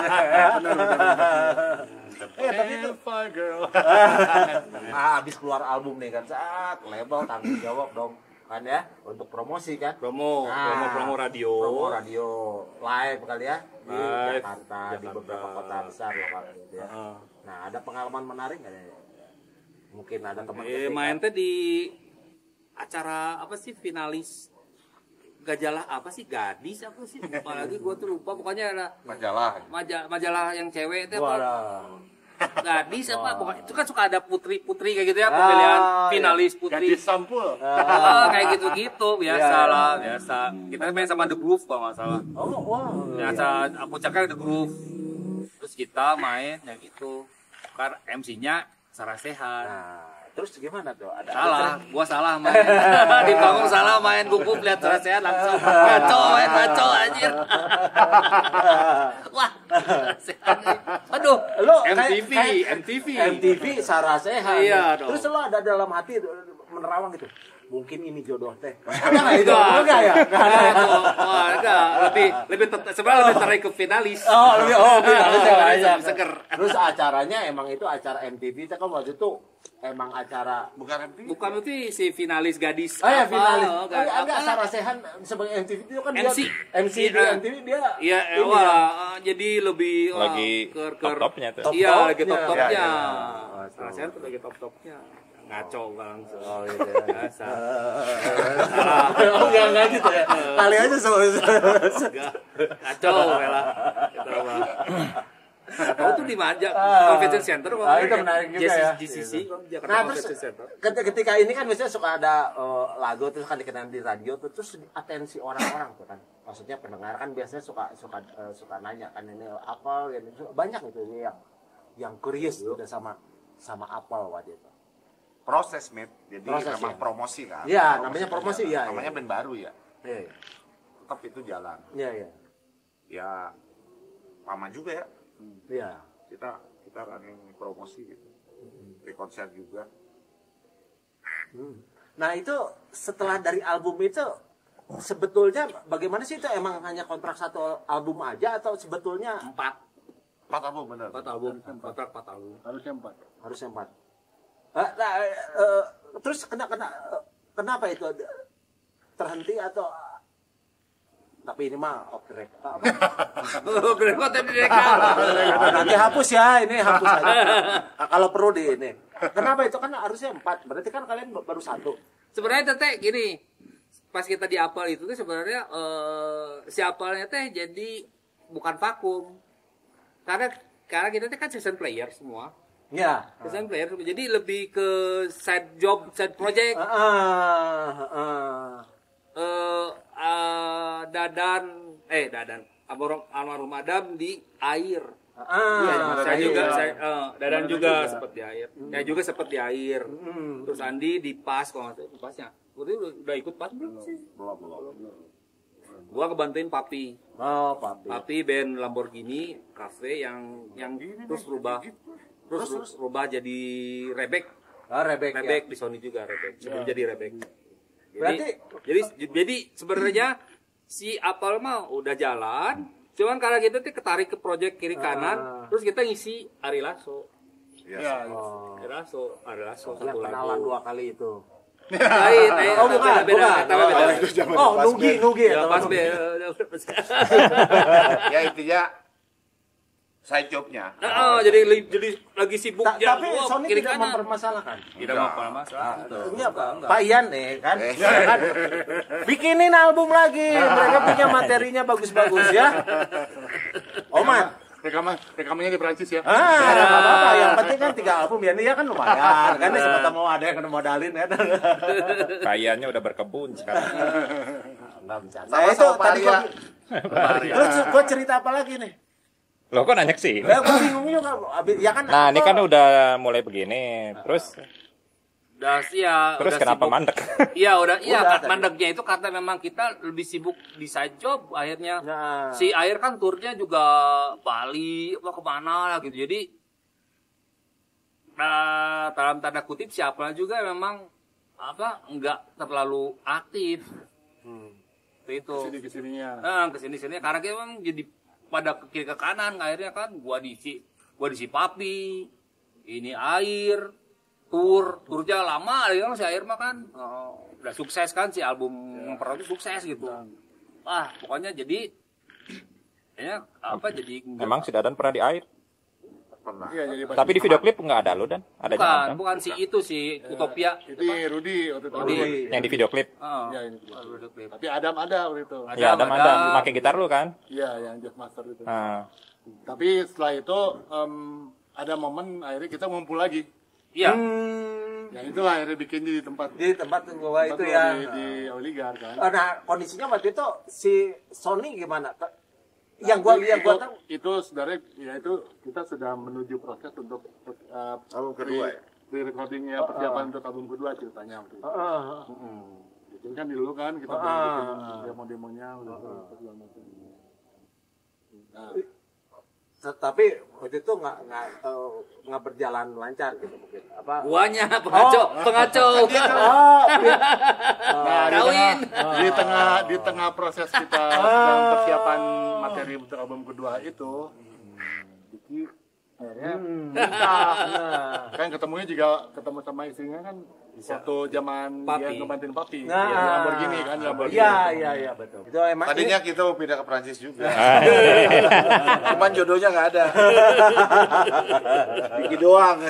Tapi itu Girl. habis keluar album nih kan, saat label tanggung jawab dong kan ya untuk promosi kan. Promo radio. Promo radio live kali ya di Live. Jakarta, di beberapa kota besar loh Pak, gitu ya. Nah, ada pengalaman menarik nggak ya? Mungkin ada teman Main teh di acara apa sih finalis Gajalah apa sih gadis apa sih apalagi gue tuh lupa pokoknya ada majalah yang cewek itu apa gadis apa pokoknya itu kan suka ada putri kayak gitu ya pemilihan finalis putri Gadis sampul. kayak gitu biasa kita main sama The Groove kalau nggak salah biasa aku cakap The Groove terus kita main ya gitu kan MC-nya Sarah Sehan. Terus gimana tuh? Gua salah main. Di panggung salah main gugup lihat Sarah Sehan langsung ngaco anjir. Wah. Aduh, Lo MTV Sarah Sehan. Iya dong. Terus lo ada dalam hati menerawang gitu. Mungkin ini jodoh teh. Enggak itu. Enggak ya? Enggak. Lebih sebenarnya lebih tarik ke finalis. Finalis ya. Seger. Terus acaranya emang itu acara MTV itu kan waktu itu emang acara Bukan MTV. Bukan itu si finalis gadis. ya finalis. Enggak Sarah Sehan sebagai MTV itu kan MC. MC di MTV dia. Iya, jadi lebih Lagi top-topnya tuh. Iya, lagi top-topnya. Ya. Sarah Sehan tuh lagi top-topnya. Ngaco bang. Oh gitu ya. Biasa. Enggak gitu ya. Kali aja sama. Ngaco lah. Gitu bang. Tahu tuh di Maja Convention Center kok. Itu menarik juga ya. GCC Jakarta Nah, Convention terus Center. ketika ini kan biasanya suka ada lagu terus kan dikenal di radio tuh, terus atensi orang-orang tuh kan. Maksudnya pendengar kan biasanya suka nanya kan ini apa gitu. Banyak gitu yang curious udah sama Apple waktu itu. Proses, Jadi Proses, memang ya? promosi kan. Iya, namanya promosi, jalan. ya. Namanya band baru ya. Iya. Tetap itu jalan. Iya. Ya lama juga ya. Iya. Kita running promosi gitu. Di konser juga. Nah, itu setelah dari album itu sebetulnya bagaimana sih itu emang hanya kontrak satu album aja atau sebetulnya 4 album bener. kontrak 4 album. Harusnya 4. harusnya 4? Terus kenapa itu terhenti atau Tapi ini mah off the record. Nanti hapus ya, ini hapus aja. Kalau perlu di ini. Kenapa itu kan harusnya 4? Berarti kan kalian baru 1. Sebenarnya teh gini, pas kita di apel itu tuh sebenarnya si apelnya teh jadi bukan vakum. Karena kita teh kan season player semua. Ya. Season player, jadi lebih ke side job, side project. Dadan almarhum Adam di air. Dadan juga sempat di air. Saya juga sempat di air. Terus Andi di pas kalau nggak salah pasnya. Udah ikut pas belum sih? Belum. Gua ngebantuin Papi. Oh, Papi. Papi band Lamborghini Cafe yang terus berubah jadi Rebek. Rebek di Sony juga Rebek. Sebelum jadi Rebek. Jadi sebenarnya si Apel mah udah jalan, cuman karena kita tuh ketarik ke project kiri kanan, terus kita ngisi Ari Lasso. Iya. Ari Lasso Yang satu kenalan lagu. 2 kali itu. Beda. Nugi Ya, pas Ya intinya side jobnya. jadi lagi sibuk Tapi Sony tidak mempermasalahkan. Tidak masalah. Pak Ian nih kan. Bikinin album lagi. Mereka punya materinya bagus-bagus ya. Oman. Rekamannya di Prancis ya. Nggak apa-apa. Yang penting kan 3 album ya. Ini ya kan lumayan. Kan semata mau ada yang modalin kan. Pak Iannya udah berkebun sekarang. Nggak bercanda. Itu tadi terus gue cerita apa lagi nih? Loh kok nanya sih? Gue bingung juga. Ya kan. Nah, ini kan udah mulai begini. Terus kenapa sibuk. mandek? Udah tadi. mandeknya itu karena memang kita lebih sibuk di side job akhirnya. Nah. Si Air kan turnya juga Bali kemana lah gitu. Jadi dalam tanda kutip siapa juga memang enggak terlalu aktif. Itu. Kesini karena kita memang jadi pada ke kiri ke kanan, akhirnya kan gua diisi Papi, ini Air, turnya lama, kan si Air mah kan udah sukses kan si album yang pertama itu sukses gitu. Pokoknya jadi jadi Emang si Dadan pernah di air? Pernah. Iya, jadi Tapi di video klip nggak ada lo Dan? Ada bukan si itu si Utopia. Itu Rudy waktu itu. yang di video klip. Ya, ini. Tapi Adam ada waktu itu. Ya ada pakai gitar lu kan? Iya, yang Jeff Master itu. Nah, Tapi setelah itu ada momen akhirnya kita ngumpul lagi. Iya. Yang itulah akhirnya bikin di tempat gua itu ya. di Oligar kan. Nah, kondisinya waktu itu si Sony gimana? Yang gua tahu itu sebenarnya ya itu kita sudah menuju proses untuk Album kedua ya? Pre-recordingnya persiapan untuk album kedua ceritanya waktu itu. Jadi kan dulu kan kita bikin demo-demonya udah segala macam. Nah, tapi waktu itu nggak berjalan lancar gitu mungkin apa? Guanya pengacau. Di tengah proses kita dalam persiapan materi untuk album kedua itu, Diki akhirnya kan ketemunya juga ketemu sama istrinya kan waktu zaman dia ngebantuin Papi di Lamborghini kan Iya betul. Itu emang Tadinya kita mau pindah ke Prancis juga. Cuman jodohnya nggak ada. Diki doang.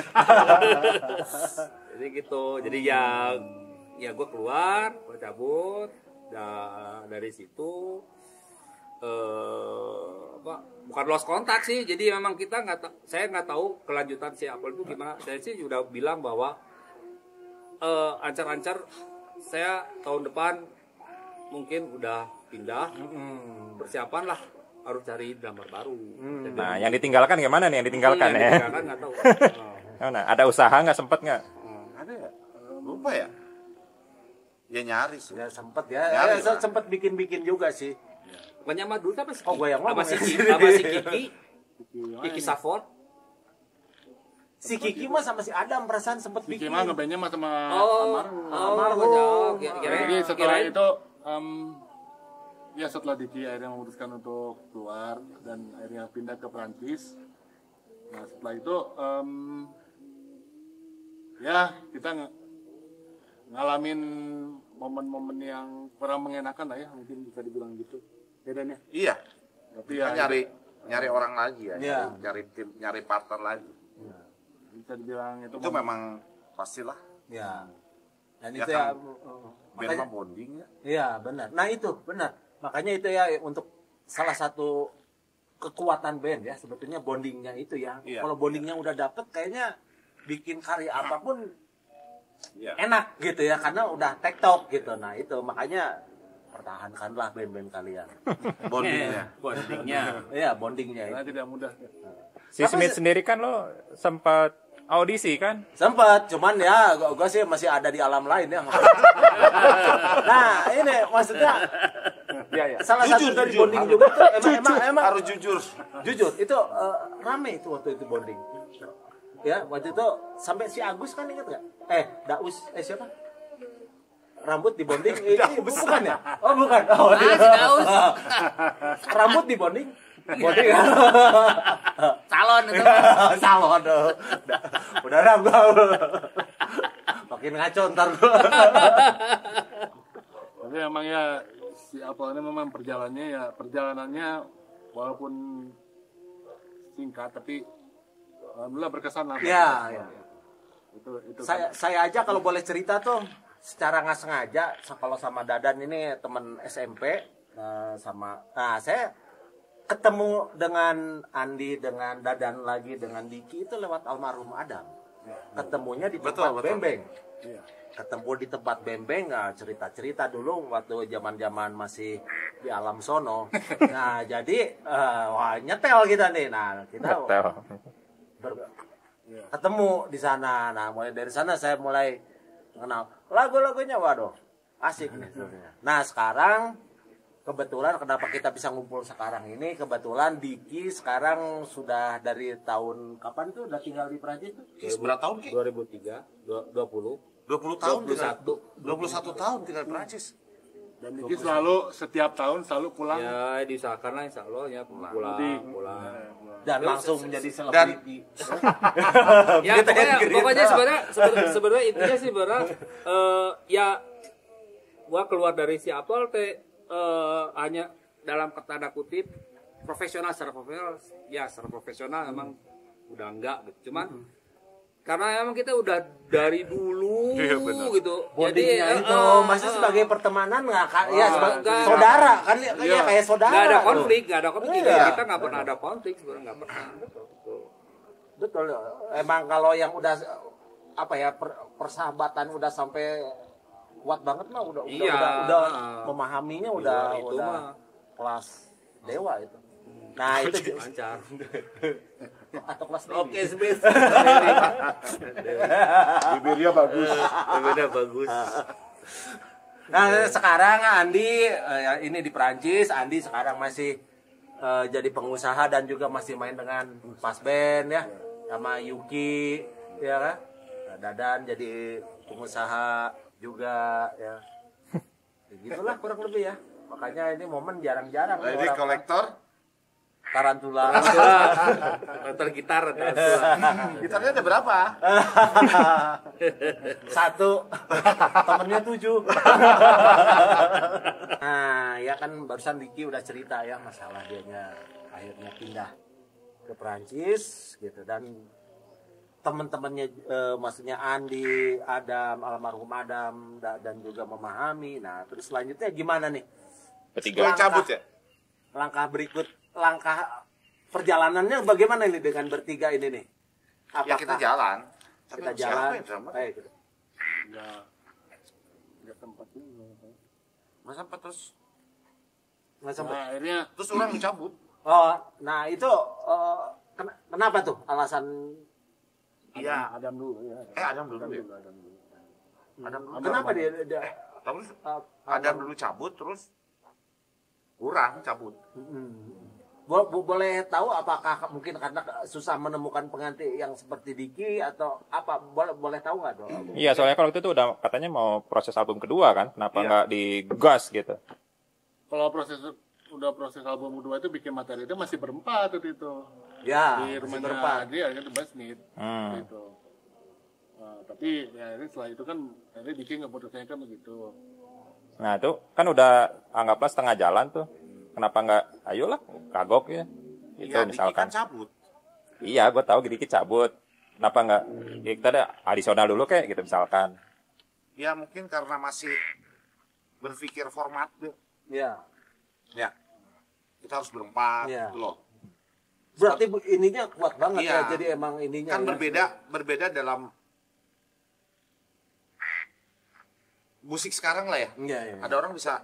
Jadi gitu. Jadi ya gue keluar, gue cabut dari situ. Bukan lost kontak sih. Jadi memang saya nggak tahu kelanjutan si Apple itu gimana. Saya sih udah bilang bahwa ancar-ancar saya tahun depan mungkin udah pindah, persiapan lah harus cari drummer baru. nah yang ditinggalkan gimana nih yang ditinggalkan ya? Ditinggalkan nggak tahu. Nah, ada usaha nggak sempet nggak? Ada ya? Lupa ya? Ya nyaris. ya sempet ya. Nyaris, Saya sempet bikin juga sih. Bukannya sama dulu apa sih? Oh, gue yang ngomong sama ya. si Kiki Safon. Si Kiki mah sama si Adam perasaan sempet Kiki bikin. mah ngebandnya mah sama Almarhum. Jadi setelah itu ya setelah Diki akhirnya memutuskan untuk keluar dan akhirnya pindah ke Perancis. Nah setelah itu ya kita ngalamin momen-momen yang kurang mengenakan lah ya, mungkin bisa dibilang gitu. bedanya. Iya. Tapi Kita ya nyari orang lagi ya, Iya. nyari tim, nyari partner lagi. bisa dibilang itu Itu memang pastilah. Ya. Dan Ya itu kan, ya Band mah bonding ya. iya benar. Nah itu benar. Makanya itu ya untuk salah satu kekuatan band ya sebetulnya bondingnya itu ya. Iya. Kalau bondingnya udah dapet kayaknya bikin karya apapun Iya. enak gitu ya karena udah tektok gitu. Nah itu makanya pertahankanlah band-band kalian. Bondingnya. Bondingnya. Iya bondingnya karena itu. tidak mudah. Si Smith sendiri kan lo sempat audisi kan? Sempet, cuman ya gua sih masih ada di alam lain ya. Nah ini maksudnya Iya, iya. salah satu dari bonding juga tuh emang Harus jujur. jujur itu rame itu waktu itu bonding ya waktu itu sampai si Agus kan inget nggak Daus siapa rambut di bonding ini bukan ya oh bukan Si Daus. rambut di bonding bonding Calon itu. salon udah ragu makin ngaco ntar gua. Tapi emang ya si Apple ini memang perjalanannya walaupun singkat tapi alhamdulillah berkesan lah. ya, ya. Itu Saya aja kalau boleh cerita tuh secara nggak sengaja kalau sama Dadan ini teman SMP saya ketemu dengan Andi dengan Dadan lagi dengan Diki itu lewat almarhum Adam. Ketemunya di tempat Betul. bembeng. Iya. Ketemu di tempat bembeng cerita-cerita dulu waktu zaman-zaman masih di alam sono. Nah, jadi wah nyetel kita nih. Nah, kita Betul. ketemu di sana. Nah, mulai dari sana saya mulai kenal lagu-lagunya. Waduh, asik nih sebenarnya. Nah, sekarang kebetulan kenapa kita bisa ngumpul sekarang ini? Kebetulan Diki sekarang sudah dari tahun kapan tuh udah tinggal di Prancis tuh? Berapa tahun Ki? 2003, 20. 20 tahun 21. 21 tahun tinggal di Prancis. Dan Diki selalu setiap tahun selalu pulang. Ya diusahakan lah insya Allah ya pulang. Dan langsung menjadi selebriti. Ya Gitu pokoknya sebenarnya intinya sih ya gua keluar dari si Apple hanya dalam tanda kutip secara profesional emang udah enggak gitu. Cuman karena emang kita udah dari dulu Iya, benar. gitu. Bondingnya itu masih sebagai pertemanan nggak kan? Ya sebagai enggak. saudara kan ya kayak saudara. nggak ada tuh. konflik. Iya. Kita nggak pernah ada konflik sebenarnya nggak pernah. Betul. Emang kalau yang udah apa ya persahabatan udah sampai kuat banget mah udah memahaminya udah kelas dewa itu. Nah itu Lancar. atau kelas Oke, tinggi. Smith. Bibirnya bagus. Beda bagus. Nah sekarang Andi ini di Prancis, Andi sekarang masih jadi pengusaha dan juga masih main dengan pas band ya sama Yuki ya kan. Nah, Dadan jadi pengusaha juga ya. Begitulah kurang lebih ya. Makanya ini momen jarang-jarang. Jadi orang- kolektor, Tarantula. Motor gitar. gitarnya ada berapa? Satu, temennya 7. Nah, ya kan barusan Diki udah cerita ya masalah dianya akhirnya pindah ke Perancis gitu dan teman-temannya maksudnya Andi, Adam, almarhum Adam dan juga memahami. Nah, terus selanjutnya gimana nih? Bertiga. Cabut ya? Langkah berikut, langkah perjalanannya bagaimana ini dengan bertiga ini nih? Ya kita jalan. Tapi Kita siapa jalan. yang drama? Gitu. Nggak sempat juga. Masa sempat terus Nggak sempet. Nah, akhirnya terus orang cabut. Oh, nah itu kenapa tuh alasan? Iya. Adam dulu ya. Adam dulu ya. Adam dulu. Kenapa dia Terus Adam dulu cabut terus kurang cabut. boleh tahu apakah mungkin karena susah menemukan pengganti yang seperti Diki atau apa? Boleh tahu nggak dong? Iya, soalnya kalau itu udah katanya mau proses album kedua kan, kenapa Iya. nggak digas gitu? Kalau proses album kedua itu bikin materi itu masih berempat waktu itu. Ya, Di masih rumahnya berempat. Adri akhirnya di Basnit gitu. Nah, tapi ya akhirnya setelah itu kan akhirnya Diki ngeputusnya kan begitu. Nah itu kan udah anggaplah setengah jalan tuh. kenapa nggak ayolah kagok ya gitu Iya, Diki misalkan. kan cabut. Iya, gue tahu Diki cabut. Kenapa nggak ya kita ada adisional dulu kayak gitu misalkan. Ya mungkin karena masih berpikir format deh. Ya. Ya. Kita harus berempat Iya. gitu loh. Berarti ininya kuat banget Iya. ya. Jadi emang ininya Kan ya. berbeda dalam musik sekarang lah ya. Iya, iya. Ada orang bisa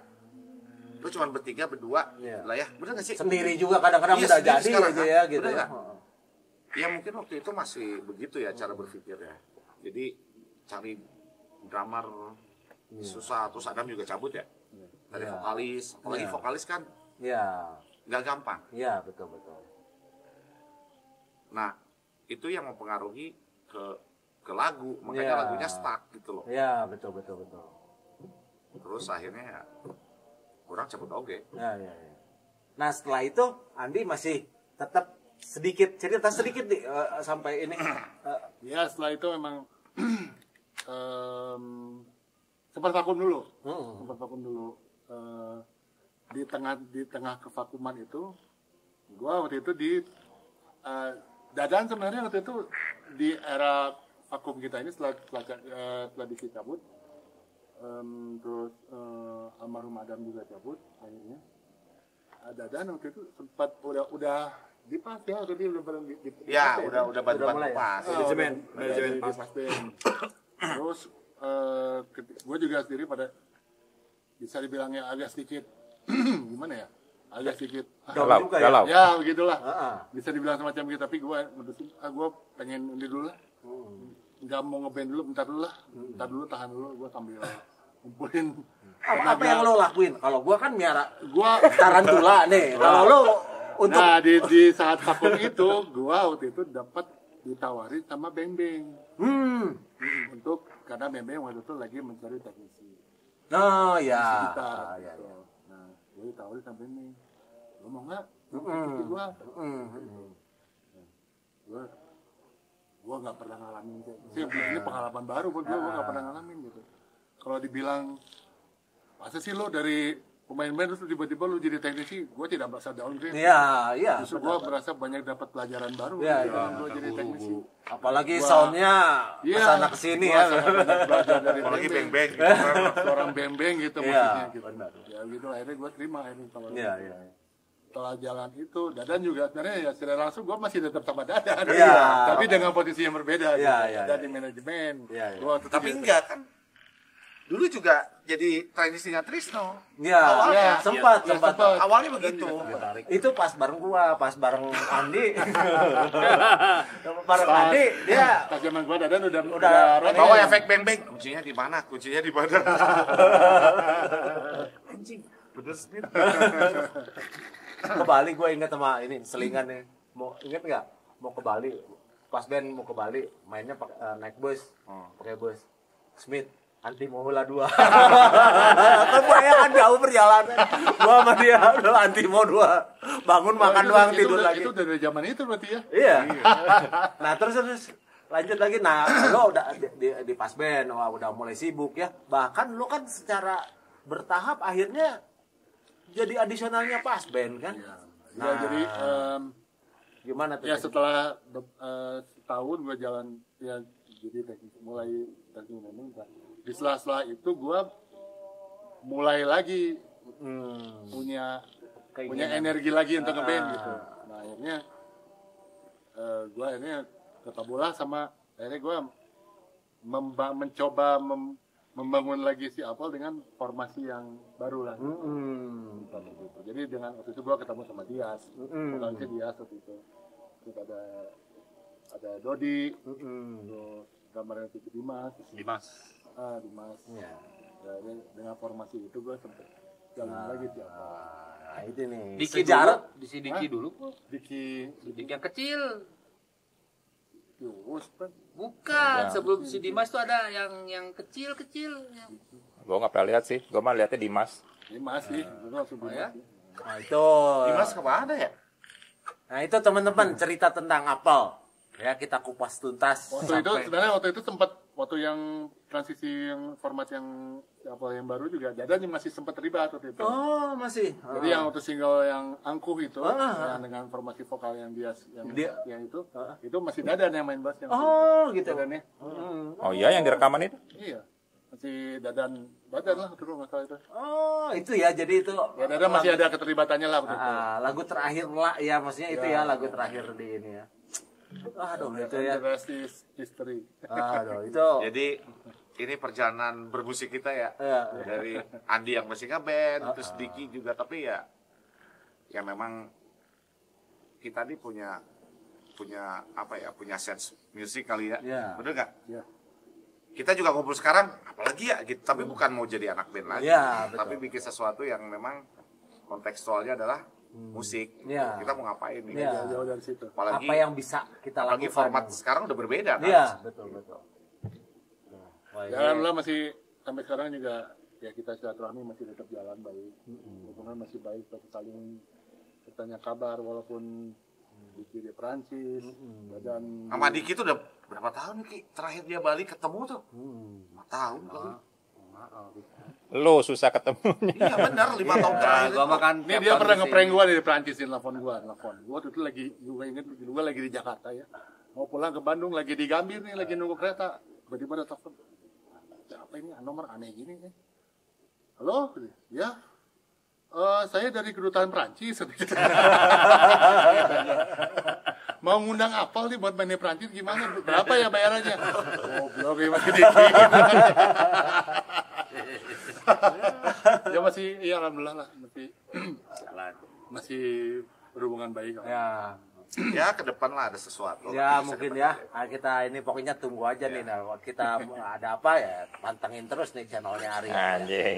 lu cuma bertiga berdua Iya. lah ya, bener gak sih? Sendiri juga kadang-kadang Iya, udah sendiri jadi sekarang, aja kan? ya gitu Bener ya. nggak? Ya mungkin waktu itu masih begitu ya cara berpikirnya. Jadi cari drummer susah, terus Adam juga cabut ya. Dari Iya. vokalis, apalagi Iya. vokalis kan Iya. nggak gampang. Iya, betul. Nah itu yang mempengaruhi ke lagu, makanya Iya. lagunya stuck gitu loh. Iya, betul. Terus akhirnya ya kurang cabut oge. Ya. Nah, setelah itu Andi masih tetap cerita sedikit nih sampai ini. Ya setelah itu memang sempat vakum dulu. Di tengah kevakuman itu, gua waktu itu Dadan sebenarnya waktu itu di era vakum kita ini setelah Diki cabut, terus almarhum Adam juga cabut akhirnya. Dadan waktu itu sempat udah di pas ya, waktu dia udah Ya udah bantu mulai ya? pas. manajemen pas band. Terus gue juga sendiri pada bisa dibilangnya agak sedikit gimana ya, agak sedikit Down juga ya? Galau. ya begitulah, Heeh. bisa dibilang semacam gitu. Tapi gue mutusin gue pengen ini dulu lah, nggak mau ngeband dulu, bentar dulu tahan dulu, gue sambil ngumpulin Apa yang lo lakuin? Kalau gua kan miara gue. tarantula nih. Kalau lo untuk Nah di saat vakum itu gue waktu itu dapat ditawarin sama Beng Beng untuk, karena Beng Beng waktu itu lagi mencari teknisi oh ya. gitar Ya. gitu. Nah gue ditawarin sama Beng Beng, lo mau nggak ikuti gue? Gue nggak pernah ngalamin kayak gitu. Ini pengalaman baru buat gue nggak pernah ngalamin gitu. Kalau dibilang masa sih lo dari pemain band terus tiba-tiba lo jadi teknisi, gue tidak merasa downgrade. Iya. Justru gue merasa banyak dapat pelajaran baru Iya, gitu, iya. gue jadi teknisi. Apalagi soundnya kesana kesini gua ya. sangat banyak belajar dari Apalagi Beng beng-beng Beng. gitu kan. Seorang beng-beng gitu Iya, maksudnya gitu. benar. Ya gitu akhirnya gue terima akhirnya kalau Iya. setelah jalan itu. Dadan juga sebenarnya ya secara langsung gue masih tetap sama Dadan. Iya. Tapi dengan posisi yang berbeda. Iya, gitu. iya, Dadan iya. di manajemen. Iya, iya. Gua tetap Tapi jadi- enggak kan? Dulu juga jadi teknisinya Trisno. Iya. Awalnya. Sempat. Awalnya begitu. Itu pas bareng gua, pas bareng Andi. Bareng Andi dia Pas zaman gue Dadan udah Udah Bawa efek beng-beng. Kuncinya di mana? Kuncinya di mana? Anjing. Bener Smith. ke Bali, gue inget sama ini selingan nih. Mau inget nggak? Mau ke Bali, pas band mau ke Bali, mainnya naik bus, pakai bus. Smith, anti Mola 2. Kan bayangan jauh perjalanan. Gua sama dia udah anti mau 2. Bangun makan doang tidur lagi. Itu dari zaman itu berarti ya. Iya. Nah terus lanjut lagi. Nah lo udah di pas band, wah, udah mulai sibuk ya. Bahkan lo kan secara bertahap akhirnya jadi adisionalnya pas band kan. Ya jadi Gimana tuh? ya setelah setahun gue jalan ya jadi teknisi, mulai teknisi memang di sela-sela itu gue mulai lagi punya energi lagi untuk ngeband gitu. Nah akhirnya gue akhirnya ketemu bola sama akhirnya gue mencoba membangun lagi si Apple dengan formasi yang baru lah. Gitu. Jadi dengan waktu itu gue ketemu sama Dias, vokalisnya Dias waktu itu. Terus ada Dodi, terus gambarnya itu Dimas. Dimas. Ya. Jadi dengan formasi itu gue sempet jalan lagi si Apple. Nah itu nih. Diki Sejarah. dulu, di Diki dulu. Diki Diki yang kecil. Yus kan. Bukan, sebelum si Dimas tuh ada yang kecil-kecil. Gue nggak pernah lihat sih, gue mah lihatnya Dimas. Dimas sih, gue langsung Dimas ya? sih. Nah itu. Dimas kemana ya? Nah itu teman-teman cerita tentang Apple. Ya kita kupas tuntas. Waktu itu sebenarnya waktu itu sempat waktu yang transisi yang format yang apa yang baru juga Dadan masih sempat terlibat waktu itu. Oh, masih. Jadi yang waktu single yang Angkuh itu, yang dengan formasi vokal yang yang itu masih Dadan yang main bassnya. Oh, gitu. Dadannya. Oh iya, yang direkaman itu? Iya, masih Dadan lah dulu nggak salah itu. Oh, itu ya. Jadi itu Ya Dadan masih ada keterlibatannya lah waktu itu. lagu terakhir lah ya, maksudnya itu ya lagu terakhir di ini ya. Aduh, itu ya. The rest is history. Aduh, itu. Jadi ini perjalanan bermusik kita ya, Iya. dari Andi yang masih ngeband, terus Diki juga, tapi ya memang kita nih punya apa ya, punya sense musik kali ya, Iya. bener nggak? Iya. Kita juga ngumpul sekarang, apalagi ya, gitu. Tapi bukan mau jadi anak band lagi, Iya, betul. tapi bikin sesuatu yang memang kontekstualnya adalah musik. Iya. Kita mau ngapain nih? Iya. Jauh dari situ. Apalagi Apa yang bisa kita apalagi lakukan? format sekarang udah berbeda kan? Iya, betul. Wah, ini- Ya alhamdulillah masih sampai sekarang juga ya kita silaturahmi masih tetap jalan baik. Hubungan masih baik, masih saling bertanya kabar walaupun Diki di Perancis dan Sama Diki tuh udah berapa tahun nih Ki? Terakhir dia balik ketemu tuh 5 tahun kali. Lo susah ketemunya. Iya benar, 5 tahun terakhir. Gua makan ini dia pernah ngeprank gua dari Perancis di telepon gua. Gua tuh lagi gua inget gua lagi di Jakarta ya. Mau pulang ke Bandung lagi di Gambir nih, lagi nunggu kereta. Tiba-tiba ada telepon. Apa ini nomor aneh gini nih? Halo? Ya. Saya dari kedutaan Perancis. Mau ngundang apel nih buat main di Perancis gimana? Berapa ya bayarannya? Oh, belum ya masih dikit. Ya masih, iya alhamdulillah lah masih berhubungan baik. Ya. Ya ke depan lah ada sesuatu. Ya Bisa mungkin ke ya. depan. Nah, kita ini pokoknya tunggu aja nih. Nah, kita ada apa ya, pantengin terus nih channelnya Ari. Anjing.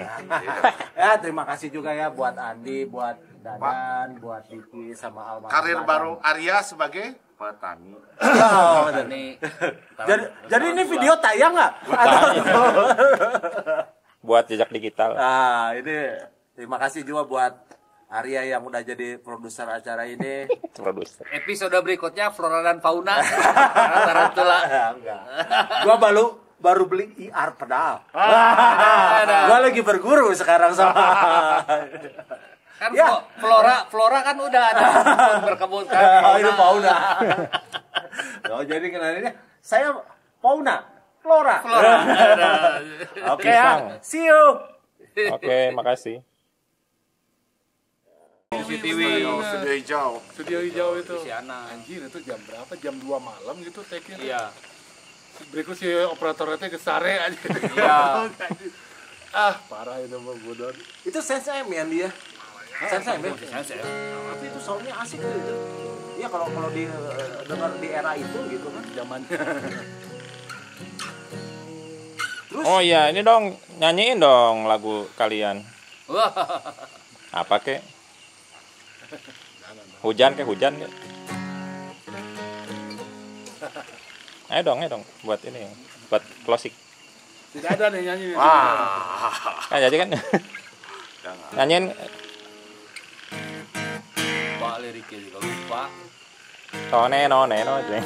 Ya, terima kasih juga ya buat Andi, buat Dadan, buat Diki sama Alma. Karir baru Arya sebagai petani. Oh, bener. Ini jadi ini video tayang nggak? Buat jejak digital. Nah, ini terima kasih juga buat Arya yang udah jadi produser acara ini. Produser. episode berikutnya flora dan fauna. Tarantula. Enggak. Gua baru beli IR pedal. Gua lagi berguru sekarang sama. Kan Ya. flora kan udah ada berkebun kan. Oh, itu fauna. Oh, jadi kenalnya saya fauna, flora. Oke ya, see you. Oke, makasih. CCTV. Studio hijau. Studio hijau itu. Siana. Anjir itu jam berapa? Jam 2 malam gitu take-nya. Iya. Berikut si operatornya gesare aja. Iya. Parah itu mah bodor. Itu Sense M ya dia. Sense M ya? Tapi itu soundnya asik gitu. Iya kalau di dengar di era itu gitu kan. Zamannya. Terus Oh iya, ini dong nyanyiin dong lagu kalian. Wah. Apa kek? Hujan kek? Ayo dong buat ini, buat closing. Tidak ada nih nyanyi. Wah. Nah, jadi kan nyanyiin Pak liriknya juga lupa. none no aja.